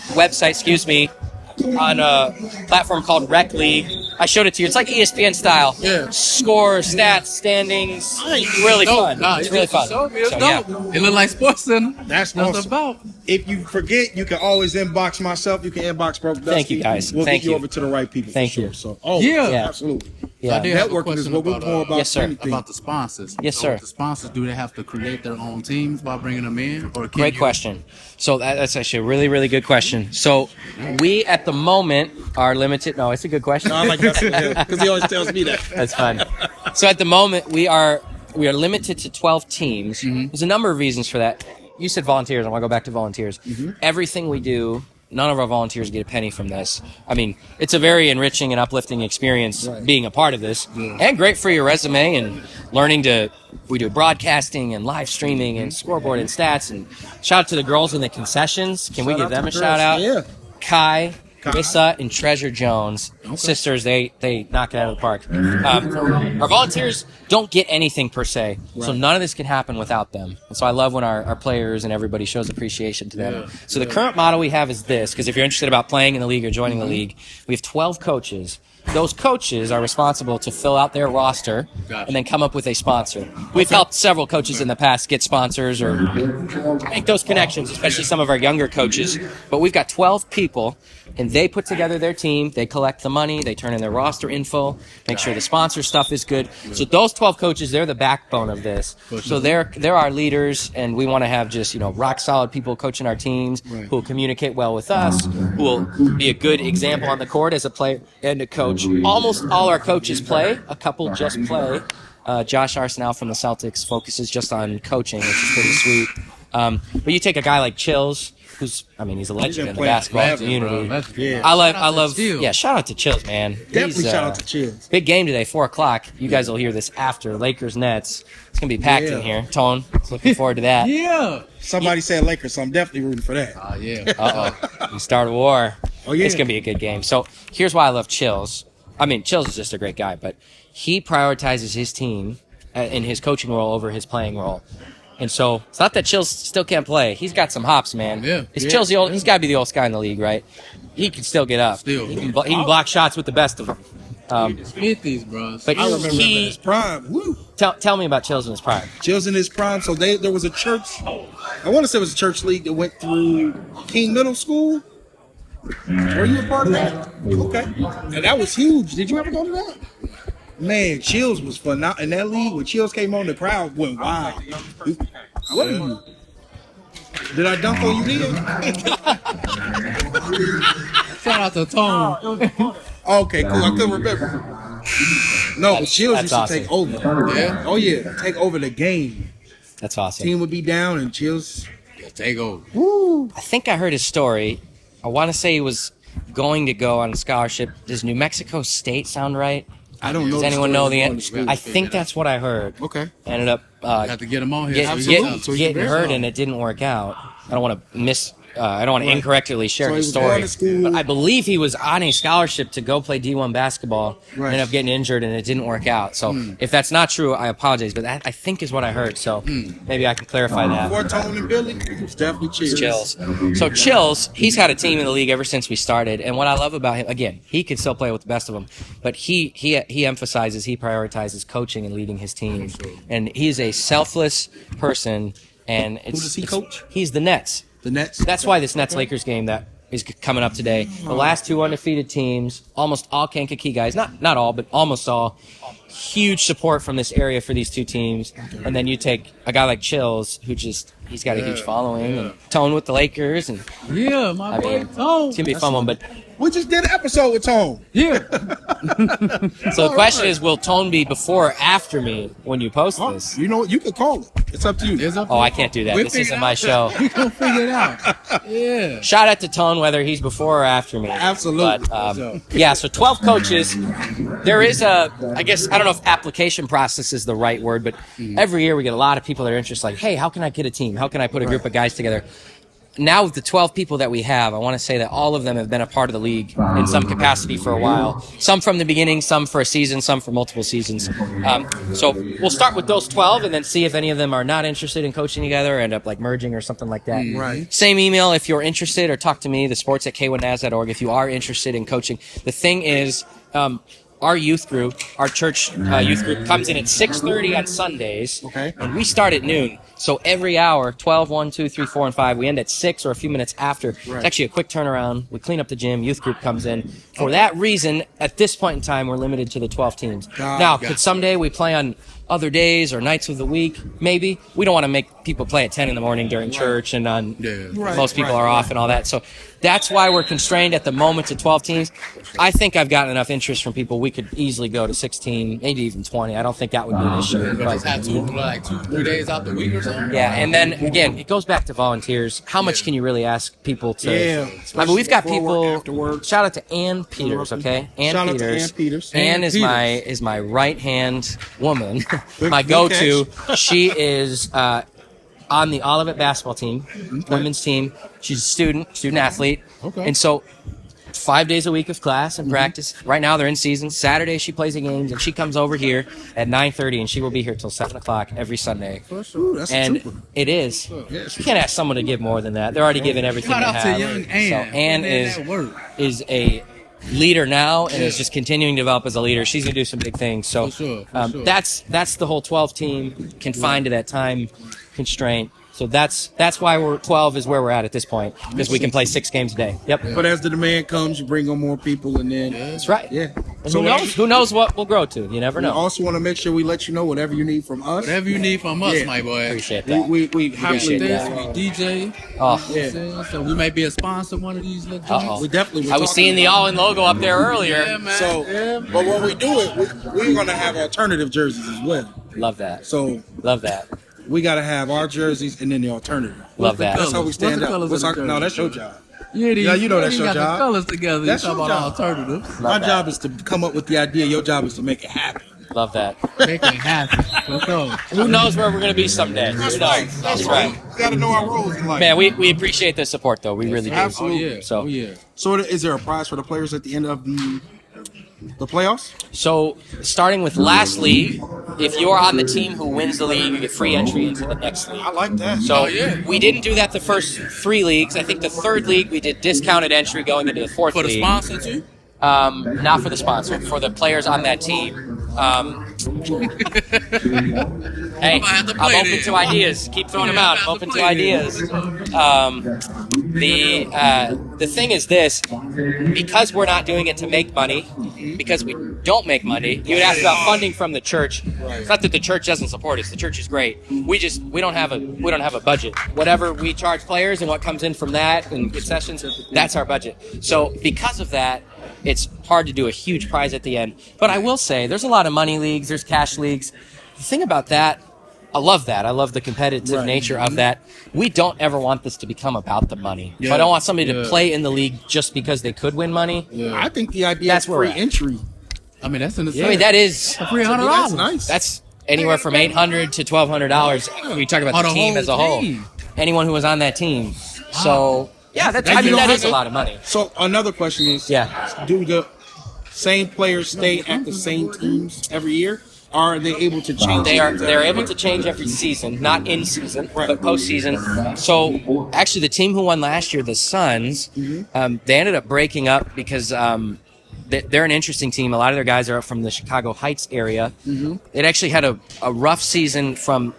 on a platform called Rec League. I showed it to you. It's like ESPN style. Yeah. Score, stats, standings. Really fun. Nah, It's really fun. It's So, dope. yeah. It look like Sports Center. That's what it's awesome. about. If you forget, you can always inbox myself. You can inbox Broke Dusty. Thank you, guys. We'll Thank get you you. over to the right people. Thank for you. Sure. So, Yeah. absolutely. Yeah. I did have a Networking is question what we're about, more about. Yes, sir. anything. About the sponsors. Yes, So sir. with the sponsors, do they have to create their own teams by bringing them in? Or can Great you- question. So that's actually a really, really good question. So we, at the moment, are limited. No, it's a good question. I like that because he always tells me that. That's fun. So at the moment, we are limited to 12 teams. There's a number of reasons for that. You said volunteers. I want to go back to volunteers. Everything we do, none of our volunteers get a penny from this. I mean, it's a very enriching and uplifting experience being a part of this, and great for your resume and learning to. We do broadcasting and live streaming and scoreboard and stats. And shout out to the girls in the concessions. Can we Shout give out them to a the shout out? girls. Yeah. Kai, Issa, and Treasure Jones, sisters, they knock it out of the park. Our volunteers don't get anything per se, so none of this can happen without them. And so I love when our players and everybody shows appreciation to them. So the current model we have is this, because if you're interested about playing in the league or joining the league, we have 12 coaches. Those coaches are responsible to fill out their roster and then come up with a sponsor. We've helped several coaches in the past get sponsors or make those connections, especially some of our younger coaches. But we've got 12 people, and they put together their team. They collect the money. They turn in their roster info, make sure the sponsor stuff is good. So those 12 coaches, they're the backbone of this. So they're our leaders, and we want to have just, rock solid people coaching our teams who will communicate well with us, who will be a good example on the court as a player and a coach. Almost all our coaches play. A couple just play. Josh Arsenal from the Celtics focuses just on coaching, which is pretty sweet. But you take a guy like Chills, he's a legend in the basketball community. Yeah. I love, Chills. shout out to Chills, man. Definitely shout out to Chills. Big game today, 4:00. You guys will hear this after Lakers Nets. It's gonna be packed in here. Tone, looking forward to that. Yeah. Somebody said Lakers, so I'm definitely rooting for that. Yeah. We start a war. Oh, yeah. It's gonna be a good game. So here's why I love Chills. Chills is just a great guy, but he prioritizes his team in his coaching role over his playing role. And so it's not that Chills still can't play. He's got some hops, man. Yeah. Is Chills the old? He's got to be the oldest guy in the league, right? He can still get up. Still. He can block shots with the best of them. 50s, bro. But I remember him in he his prime. Woo. tell me about Chills in his prime. Chills in his prime. So there was a church. I want to say it was a church league that went through King Middle School. Were you a part of that? Okay. And that was huge. Did you ever go to that? Man, Chills was fun. Now in that league, when Chills came on, the crowd went wild. What are you? Did I dunk on you, Neil? Shout out to Tone. Okay, cool. I couldn't remember. No, but Chills That's used to awesome. take over. Yeah. Oh yeah, take over the game. That's awesome. Team would be down and Chills. Take over. I think I heard his story. I want to say he was going to go on a scholarship. Does New Mexico State sound right? I don't know. Does the anyone story know of the going end? to school. I think that's what I heard. Okay. Ended up Have to get him on here. Absolutely. So he can getting verify. hurt, and it didn't work out. I don't want to I don't want to incorrectly share So he his was story. going to school. But I believe he was on a scholarship to go play D1 basketball. Right. Ended up getting injured, and it didn't work out. So if that's not true, I apologize. But that I think is what I heard. So maybe I can clarify that. Before Tone and Billy, it was definitely Chills. Chills. So Chills, he's had a team in the league ever since we started, and what I love about him, again, he can still play with the best of them, but he emphasizes, he prioritizes coaching and leading his team, and he's a selfless person. And it's, does he it's- coach? He's the Nets. The Nets. That's why this Nets Lakers game that is coming up today. The last two undefeated teams, almost all Kankakee guys, not all, but almost all. Huge support from this area for these two teams. And then you take a guy like Chills, who he's got a huge following, and Tone with the Lakers, and Yeah, my I boy mean, Tone. it's gonna be a fun one. But We just did an episode with Tone. Yeah. so the question is, will Tone be before or after me when you post Oh, this? you know what? You could call it. It's up to you. It's up Oh, to I you. can't do that. We'll This figure isn't it my out. show. We gonna figure it out. Yeah. Shout out to Tone, whether he's before or after me. Absolutely. But, yeah, so 12 coaches. There is I guess, I don't know if application process is the right word, but every year we get a lot of people that are interested, like, hey, how can I get a team? How can I put a group of guys together? Now with the 12 people that we have, I want to say that all of them have been a part of the league in some capacity for a while. Some from the beginning, some for a season, some for multiple seasons. So we'll start with those 12 and then see if any of them are not interested in coaching together or end up like merging or something like that. Right. Same email if you're interested, or talk to me, thesports@k1naz.org, if you are interested in coaching. The thing is, our youth group, our church youth group, comes in at 6:30 on Sundays. Okay. And we start at noon. So every hour, 12, 1, 2, 3, 4, and 5, we end at 6 or a few minutes after. Right. It's actually a quick turnaround. We clean up the gym. Youth group comes in. For that reason, at this point in time, we're limited to the 12 teams. Now, could someday we play on other days or nights of the week? Maybe. We don't want to make people play at 10 in the morning during church, and on most people are off and all that. So that's why we're constrained at the moment to 12 teams. I think I've gotten enough interest from people. We could easily go to 16, maybe even 20. I don't think that would be an issue. But just have two, 3 days out the week or something. Yeah, and then again, it goes back to volunteers. How much can you really ask people to? Yeah, I mean, we've got especially before work, people. after work. Shout out to Ann Peters, okay? Ann Shout out to Peters. Ann Peters. Ann Ann is my right hand woman, my good go-to. She is on the Olivet basketball team, women's team. She's a student athlete, Okay. and so 5 days a week of class and practice. Right now they're in season. Saturday she plays the games, and she comes over here at 9:30, and she will be here till 7:00 every Sunday. Ooh, that's a And trooper. it is. You can't ask someone to give more than that. They're already giving everything Shout they out have. to young Ann. So Ann Putting in that work. is a leader now and is just continuing to develop as a leader. She's gonna do some big things. So For sure. that's the whole 12 team confined to that time constraint. So that's why we're 12 is where we're at this point, because we can play 6 games a day. Yep. But as the demand comes, you bring on more people, and then That's right. yeah. And So who knows what we'll grow to? You never we know. also want to make sure we let you know whatever you need from us. Whatever you need from us, Yeah. my boy. Appreciate that. We We Appreciate happily that. we DJ. Oh, yeah. So we may be a sponsor of one of these little Uh-oh. joints. We definitely. I was seeing the all-in logo up there earlier. Yeah, man. So, Yeah. but when we do it, we're gonna have alternative jerseys as well. Love that. So Love that. we gotta have our jerseys and then the alternative. Love that. That's how we What's stand the up. colors of the No, jersey? that's your job. Yeah, Yeah, you know that's you your got job. the colors together. That's you talk your about job. alternatives. My that. job is to come up with the idea. Your job is to make it happen. Love that. Make it happen. Let's go. Who knows where we're going to be someday? Who knows? That's right. We gotta know our roles in life. Man, we appreciate the support, though. We really do. Absolutely. Oh yeah. So- Oh yeah. So is there a prize for the players at the end of the playoffs? So, starting with last league, if you're on the team who wins the league, you get free entry into the next league. I like that. So we didn't do that the first 3 leagues. I think the 3rd league we did discounted entry going into the 4th For the league. sponsor too? Not for the sponsor, for the players on that team. Hey, I'm open to ideas. Keep throwing them out. I'm open to ideas. The thing is this, because we're not doing it to make money, because we don't make money, you would ask about funding from the church. It's not that the church doesn't support us. The church is great. We don't have a budget. Whatever we charge players and what comes in from that and concessions, that's our budget. So because of that, it's hard to do a huge prize at the end. But I will say, there's a lot of money leagues, there's cash leagues. The thing about that, I love that. I love the competitive nature of that. We don't ever want this to become about the money. So I don't want somebody to play in the league just because they could win money. I think the idea is free entry. I mean, that's in the I mean, that is $300. That's nice. That's anywhere from $800 to $1,200. We talk about the team as a whole. Anyone who was on that team. So yeah, that is a lot of money. So another question is, do the same players stay at the same teams every year? Or are they able to change? They're able to change every season, not in season, but postseason. So actually, the team who won last year, the Suns, they ended up breaking up because they're an interesting team. A lot of their guys are up from the Chicago Heights area. It actually had a rough season from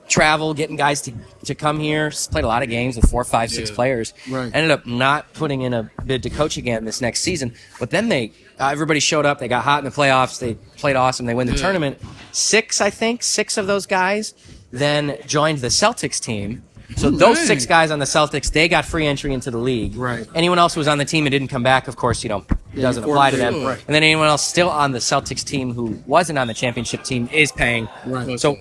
travel, getting guys to come here. Played a lot of games with 4, 5, 6 players. Ended up not putting in a bid to coach again this next season. But then everybody showed up. They got hot in the playoffs. They played awesome. They win the tournament. 6 of those guys then joined the Celtics team. So those 6 guys on the Celtics, they got free entry into the league. Anyone else who was on the team and didn't come back, of course, it doesn't apply to them. And then anyone else still on the Celtics team who wasn't on the championship team is paying. So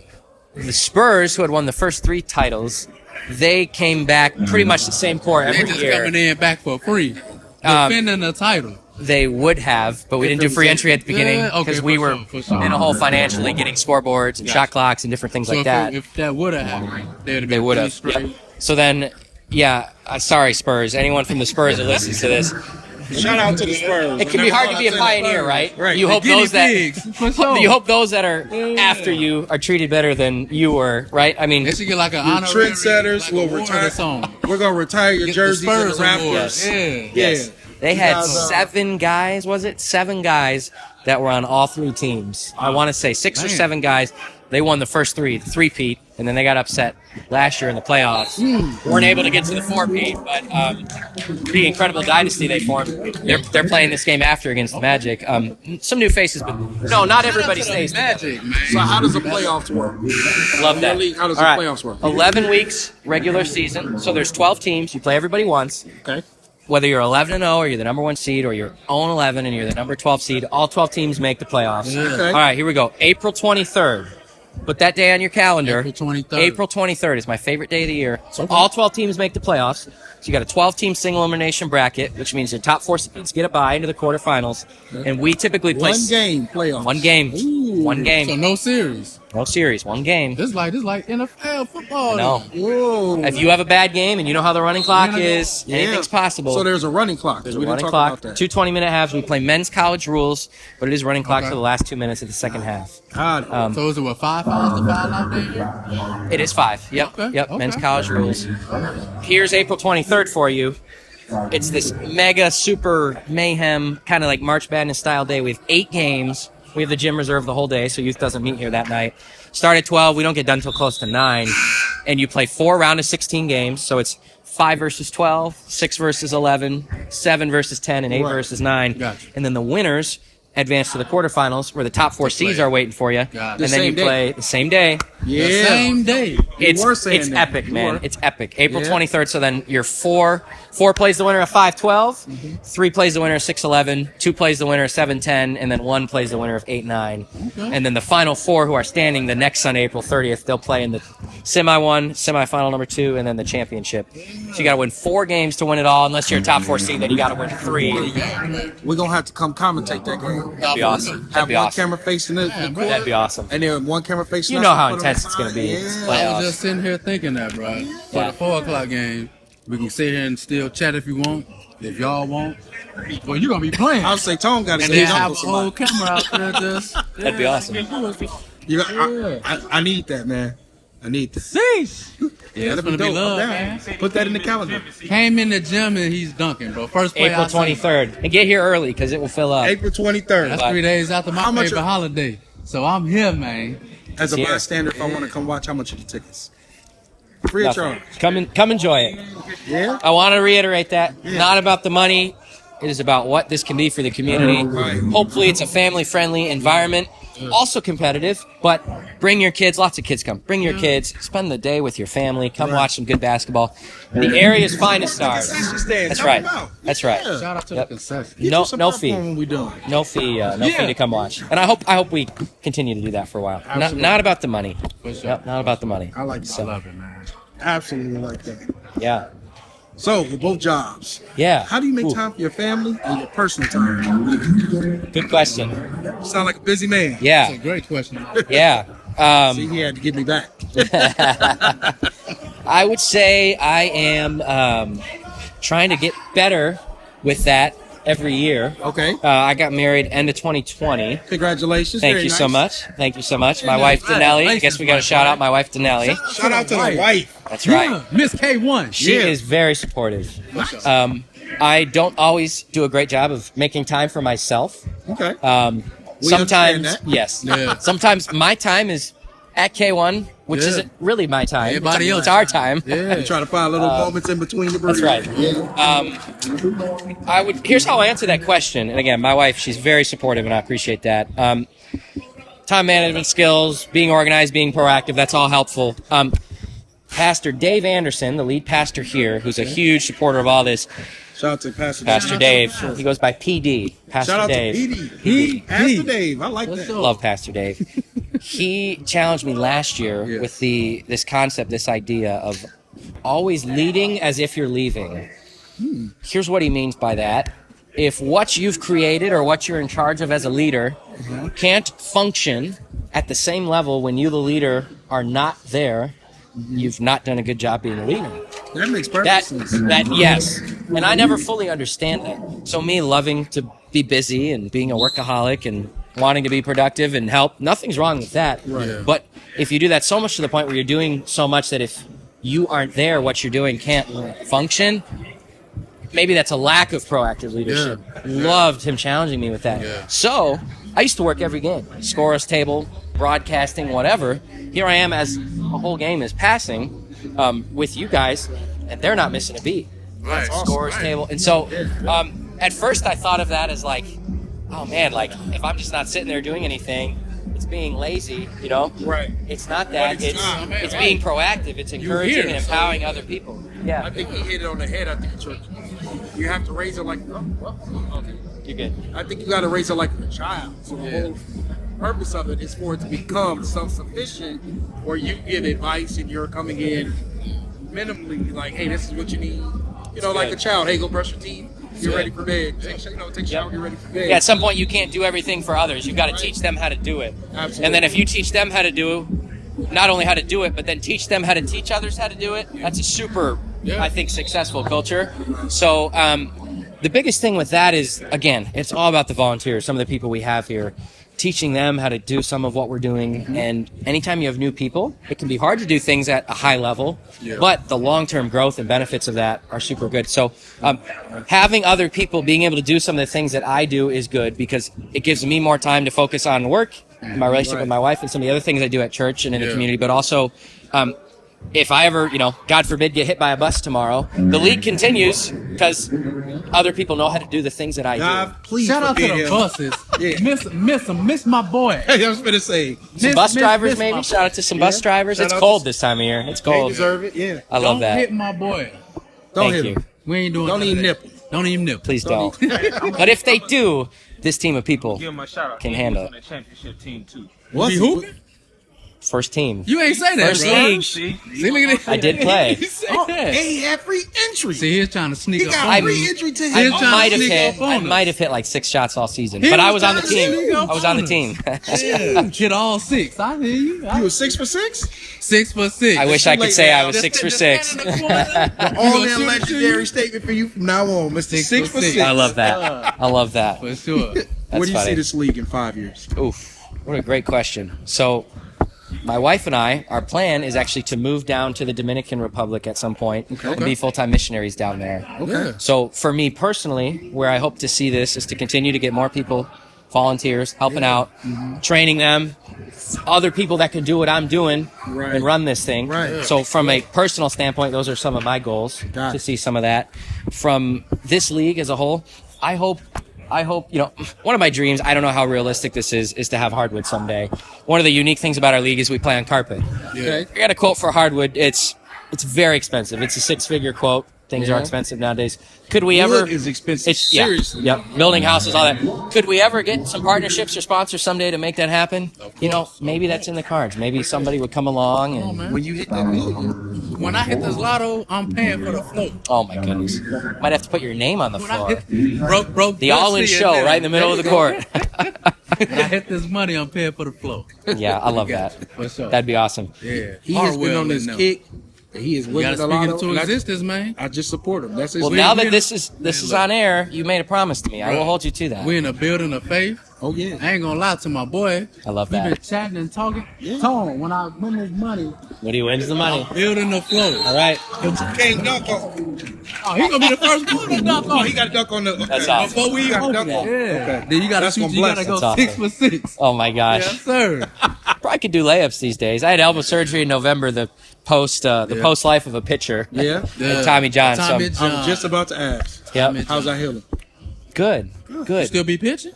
the Spurs, who had won the first 3 titles, they came back pretty much the same core every They're just year. coming in back for free. Defending the title. They would have, but we didn't do free entry at the beginning because we were in a hole financially, getting scoreboards and shot clocks and different things like that. If that would have happened, they would have. Yep. So then, sorry, Spurs. Anyone from the Spurs that listens to this, shout out to the Spurs. It can be hard to be a pioneer, right? You hope those that are after you are treated better than you were, right? I mean, they should get like an honor. Trendsetters will retire. We're gonna retire your jerseys and the Raptors. Yes. They had 7 guys, was it? 7 guys that were on all 3 teams. I want to say 6 or 7 guys. They won the first 3, the 3-peat, and then they got upset last year in the playoffs. Weren't able to get to the 4-peat, but the incredible dynasty they formed. They're playing this game after against the Magic. Some new faces, but no, not everybody stays Magic, man. So how does the playoffs work? Love that. How does the playoffs work? 11 weeks regular season. So there's 12 teams. You play everybody once. Okay. Whether you're 11-0 or you're the number 1 seed or you're 0-11 and you're the number 12 seed, all 12 teams make the playoffs. Okay. All right, here we go. April 23rd. Put that day on your calendar. April 23rd is my favorite day of the year. So all 12 teams make the playoffs. So you got a 12-team single elimination bracket, which means your top 4 seeds get a bye into the quarterfinals. And we typically play one game playoffs. One game. Ooh. One game. So no series. No series. One game. This like NFL football. No. Whoa. If you have a bad game and you know how the running clock is, anything's possible. So there's a running clock. There's a running clock. 2 20-minute halves. We play men's college rules, but it is running clock for the last 2 minutes of the second half. So is it 5 fouls to foul out there? It is 5. Yep. Okay. Men's college rules. Here's April 23rd for you. It's this mega super mayhem kind of like March Madness style day. We have 8 games. We have the gym reserved the whole day, so youth doesn't meet here that night. Start at 12. We don't get done until close to 9. And you play 4 round of 16 games. So it's 5 versus 12, 6 versus 11, 7 versus 10, and 8 versus 9. Gotcha. And then the winners advance to the quarterfinals where the top 4 seeds are waiting for you. And then you play the same day. Yeah. The same day. It's epic, man. It's epic. April 23rd. So then you're 4 plays the winner of 5-12, 3 plays the winner of 6-11, 2 plays the winner of 7-10, and then 1 plays the winner of 8-9. And then the final 4 who are standing the next Sunday, April 30th, they'll play in the semi-1, semi-final number 2, and then the championship. So you got to win 4 games to win it all. Unless you're a top 4 seed, then you got to win 3. We're going to have to come commentate that game. That'd be awesome. Have That'd be one awesome. camera facing the court, That'd be awesome. and then one camera facing You us know and how put 'em intense it's going to be. It's I playoffs. was just sitting here thinking that, bro. For the 4 o'clock game, we can sit here and still chat if you want. If y'all want, well, you're gonna be playing. I'll say Tone got to And get then have on a whole camera out there just. That'd be awesome. You got, I need that, man. I need that. Sheesh. Yeah, it's That'd gonna be dope. love, I'm man. down. Put that in the calendar. Came in the gym and he's dunking, bro. First play April I seen. 23rd. And get here early because it will fill up. April 23rd. That's 3 days after my How much favorite are- holiday. So I'm here, man. As a Here. bystander, if I want to come watch, how much are the tickets? Free of Nothing. charge. Come enjoy it. Yeah. I want to reiterate that. Not about the money. It is about what this can be for the community. Right. Hopefully it's a family-friendly environment. Also competitive, but bring your kids. Lots of kids come. Bring your kids. Spend the day with your family. Come watch some good basketball. The area's finest stars. That's right. That's right. Yeah. Shout out to Yep. the concession. No Some no popcorn fee. when we done. No fee. No fee to come watch. And I hope we continue to do that for a while. Not about the money. For sure. Yep, not about the money. I like I that. love it, man. Absolutely like that. Yeah. So, with both jobs, Yeah. how do you make Ooh, time for your family and your personal time? Good question. You sound like a busy man. That's a Yeah. great question. Yeah. See, he had to get me back. I would say I am trying to get better with that every year. Okay. I got married end of 2020. Congratulations. Thank Very you so nice. much. Thank you so much. My wife, Denelli. I guess we got to shout out my wife, Denelli. Shout out to the wife. That's right. Yeah, Miss K1. She Yeah. is very supportive. I don't always do a great job of making time for myself. Okay. We Sometimes, understand that. yes. Yeah. Sometimes my time is at K1, which Yeah. isn't really my time. Everybody it's else. our time. Yeah. You try to find little moments in between the breaks. That's right. Here's how I answer that question. And again, my wife, she's very supportive, and I appreciate that. Time management skills, being organized, being proactive, that's all helpful. Pastor Dave Anderson, the lead pastor here, who's a huge supporter of all this. Shout out to Pastor Pastor Dave. He goes by PD. Pastor Shout out Dave. to PD. Pastor Dave. I like What's that. up? Love Pastor Dave. He challenged me last year Yeah. with this concept, this idea of always leading as if you're leaving. Here's what he means by that. If what you've created or what you're in charge of as a leader can't function at the same level when you, the leader, are not there, you've not done a good job being a leader. That makes perfect sense. Yes. And I never fully understand that. So me loving to be busy and being a workaholic and wanting to be productive and help, nothing's wrong with that. Right. Yeah. But if you do that so much to the point where you're doing so much that if you aren't there, what you're doing can't function, maybe that's a lack of proactive leadership. Loved him challenging me with that. Yeah. So I used to work every game, scorer's table, broadcasting, whatever. Here I am as a whole game is passing with you guys, and they're not missing a beat. Right. Scorer's table. And so at first I thought of that as like, oh man, like if I'm just not sitting there doing anything, it's being lazy, you know? Right. It's not that. it's It's not, it's being proactive. It's encouraging here, and so- empowering other people. I Yeah, think he hit it on the head. I think you have to raise it like, okay. you're good. I think you got to raise it like a child. So the whole purpose of it is for it to become self-sufficient, where you give advice and you're coming in minimally like, hey, this is what you need. You know, like a child. Hey, go brush your teeth. Get ready for bed. Take a shower. Get ready for bed. Yeah, at some point you can't do everything for others. You've got to teach them how to do it. Absolutely. And then if you teach them how to do, not only how to do it, but then teach them how to teach others how to do it, that's a super, I think, successful culture. So the biggest thing with that is, again, it's all about the volunteers, some of the people we have here, teaching them how to do some of what we're doing. And anytime you have new people, it can be hard to do things at a high level, but the long-term growth and benefits of that are super good. So having other people being able to do some of the things that I do is good because it gives me more time to focus on work, my relationship with my wife, and some of the other things I do at church and in the community, but also if I ever, God forbid, get hit by a bus tomorrow, the league continues because other people know how to do the things that I do. God, please Shout out to forbid the him. buses. Yeah. Miss my boy. Hey, I was going to say, Some bus drivers, maybe. Shout out to some bus drivers. Shout It's out cold to- this time of year. It's they cold. deserve it. Yeah. I love Don't that. hit my boy. Don't Thank hit you. him. We ain't doing Don't none even of that. nipple. Don't even nip. Please don't. But if they do, this team of people, Give him a shout out. Can He handle was on the championship team too. What's Be hooping? first team. You ain't say that, First bro. league. See, See, look at that. I did play. He said Oh, that. he had free entry. See, he's trying to sneak He up got on free me. entry to He's his trying to might have sneak hit. up on I us. might have hit like 6 shots all season, He but I was was on the trying to team. sneak up I was on the on us. team. Yeah, hit all 6. I hear you. You was 6 for 6? 6 for 6. I wish I could say I was 6 for 6. All that legendary statement for you from now on, Mr. 6 for 6. I love that. I love that. For sure. That's Where do you see funny. this league in 5 years? Oof. What a great question. So, my wife and I, our plan is actually to move down to the Dominican Republic at some point and be full-time missionaries down there. Okay. So, for me personally, where I hope to see this is to continue to get more people, volunteers, helping out, training them, other people that can do what I'm doing and run this thing. Right. So, from a personal standpoint, those are some of my goals to see some of that. From this league as a whole, I hope, one of my dreams, I don't know how realistic this is to have hardwood someday. One of the unique things about our league is we play on carpet. Okay. I got a quote for hardwood. It's very expensive. It's a 6-figure quote. Things are expensive nowadays. Could we ever? Wood is expensive. Yeah, Seriously. yep. Building houses, all that. Could we ever get some partnerships or sponsors someday to make that happen? Maybe that's in the cards. Maybe somebody would come along and. When you hit that million, When I hit this lotto, I'm paying for the float. Oh my goodness! Might have to put your name on the When I floor. hit broke The all-in show right in the middle of the court. When I hit this money, I'm paying for the float. Yeah, I love that. For sure. That'd be awesome. Yeah. he has been Hardwell on this in them. kick. He is You winning gotta the speak lotto. into and existence, man. I just support him. That's his Well, win. now that this is on air, you made a promise to me. I will Right. hold you to that. We in a building of faith. Oh yeah. I ain't gonna lie to my boy. I love We that. been chatting and talking. Tone, when I win this money, When he wins the money. Building the float. All right. can't dunk on. Oh, he gonna be the first one to dunk Oh, on. he got to dunk on the. Okay. That's awesome. Before we Gotta open dunk it. on. Yeah. Okay. Then you gotta That's shoot. gonna You bless. gotta go That's 6 awesome. for 6. Oh my gosh. Yes, sir. Probably could do layups these days. I had elbow surgery in November. The post life of a pitcher. Yeah. And Tommy John. Tommy So, I was just about to ask. yep. How's that healing? Good. You Good. still be pitching?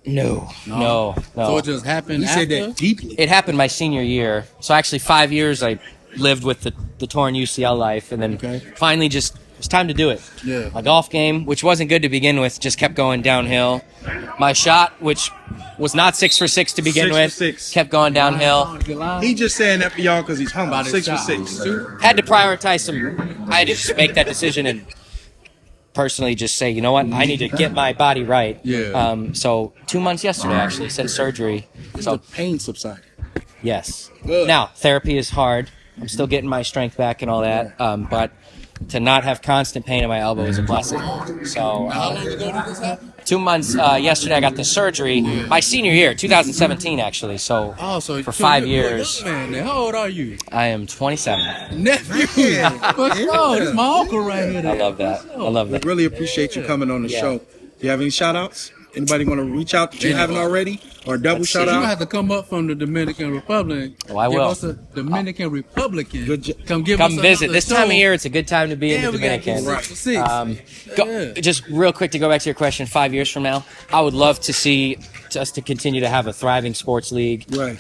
No. So it just happened He after? said that deeply. It happened my senior year. So actually 5 years I lived with the torn UCL life, and then finally just it was time to do it. Yeah. My golf game, which wasn't good to begin with, just kept going downhill. My shot, which was not 6 for 6 to begin 6 for with, 6. kept going downhill. He just saying that for y'all because he's humble. About his 6 for shot. 6. Had to prioritize some. I had to just make that decision and personally just say, you know what, I need to get my body right. Yeah. So 2 months yesterday actually since surgery. So So pain subsided. yes. Good. Now therapy is hard. I'm still getting my strength back and all that. But to not have constant pain in my elbow is a blessing. So How long ago did this happen? 2 months yesterday I got the surgery. My senior year, 2017 actually. So Oh, so for 5 you're a years. young man, then. How old are you? I am 27. Nephew. For sure. This is my uncle right here. I love that. I love We that. really appreciate you coming on the Yeah. show. Do you have any shout outs? Anybody want to reach out that you haven't already? Or a double Let's shout see. You out? have to come up from the Dominican Republic. Oh, I Give will. us a Dominican Republican. Good jo- Come give Come us visit. another This time of show. year, it's a good time to be in Yeah, the we gotta Dominican. get 6 for 6. Just real quick to go back to your question, 5 years from now, I would love to see us to continue to have a thriving sports league. Right.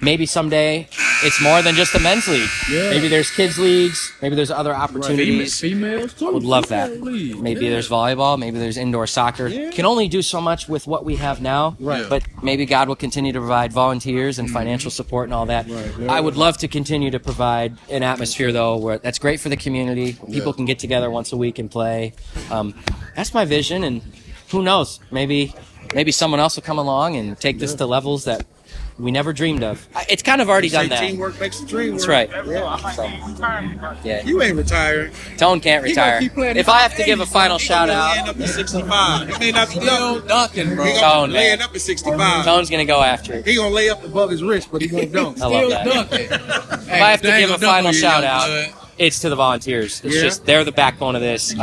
Maybe someday it's more than just a men's league. Yeah. Maybe there's kids leagues. Maybe there's other opportunities. Females too. I would love that. Female league. Maybe Yeah. there's volleyball. Maybe there's indoor soccer. Yeah. Can only do so much with what we have now. Right. But maybe God will continue to provide volunteers and financial support and all that. Right. I would love to continue to provide an atmosphere though where that's great for the community. People can get together once a week and play. That's my vision, and who knows? Maybe someone else will come along and take this to levels that we never dreamed of. It's kind of already done that. Teamwork makes the dream work. That's right. Yeah. Yeah. You ain't retiring. Tone can't retire. keep playing If I have to give a final shout Laying out, up at 65. He may not be Still young. dunking, bro. He Tone, gonna man. laying up at 65. Tone's gonna go after it. He gonna lay up above his wrist, but he won't dunk. I love Still that. dunking. If I have to give a final shout out, it's to the volunteers. It's Yeah. just they're the backbone of this.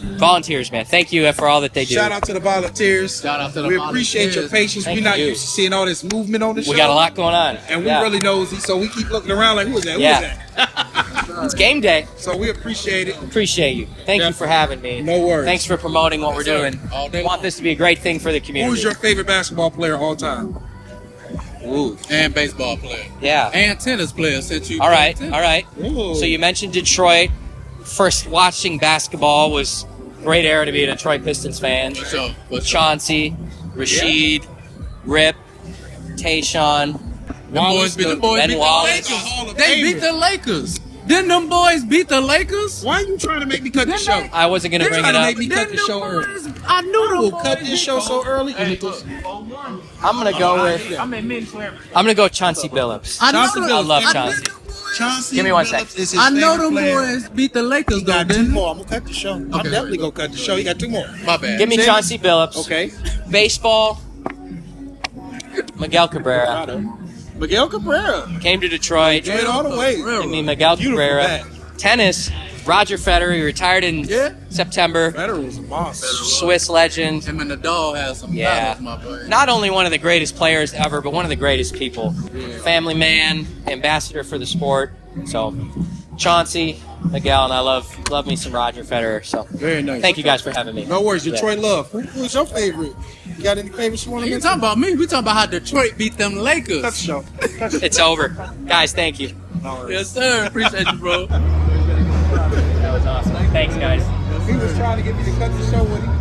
Volunteers, man. Thank you for all that they do. Shout out to the volunteers. Shout out to the We appreciate your volunteers. patience. Thank We're not you. used to seeing all this movement on the show. We got a lot going on. And we Yeah. really nosy, so we keep looking around like, who is that? Who Yeah. is that? It's game day. So we appreciate it. Appreciate you. Thank you for having me. No worries. Thanks for promoting what we're doing. All day We want this to be a great thing for the community. Who's your favorite basketball player of all time? Ooh. And baseball player. Yeah. And tennis player since you. All right. played All right. Ooh. So you mentioned Detroit. First watching basketball was great era to be a Detroit Pistons fan. tennis. So, but Chauncey, Rashid, Rip, Tayshawn. them boys beat the boys Ben beat the Wallace. Lakers. Hall of They Famer. beat the Lakers. Didn't them boys beat the Lakers? Why are you trying to make me cut the show? I wasn't gonna You're bring trying it to up. make me cut the show early. I knew them We'll boys. cut this show so early. I'm gonna go with. I'm admitting to everything. I'm gonna go Chauncey Billups. I know Chauncey them. I love I Chauncey. Chauncey Give me one Billups sec. is his I know favorite them player. boys beat the Lakers He though, got two didn't they? more. I'm gonna cut the show. I'm Okay. definitely gonna cut the show. He got two more. My bad. Give me Say- Chauncey Billups. Okay. Baseball. Miguel Cabrera. Miguel Cabrera. Came to Detroit. Went all the way. I mean, Miguel Beautiful Cabrera. bat. Tennis, Roger Federer. He retired in Yeah. September. Federer was a boss. Swiss legend. Him and the dog has some Yeah. battles, my boy. Not only one of the greatest players ever, but one of the greatest people. Family man, ambassador for the sport. So, Chauncey, Miguel, and I love me some Roger Federer. So, Very nice. thank you guys for having me. No worries. Yeah. Detroit love. Who's your favorite? You got any favorites you want to You mention? talking about me? We talking about how Detroit beat them Lakers. Cut the show. It's over. Guys, thank you. Yes, sir. Appreciate you, bro. That was awesome. Thanks, guys. He was trying to get me to cut the show when he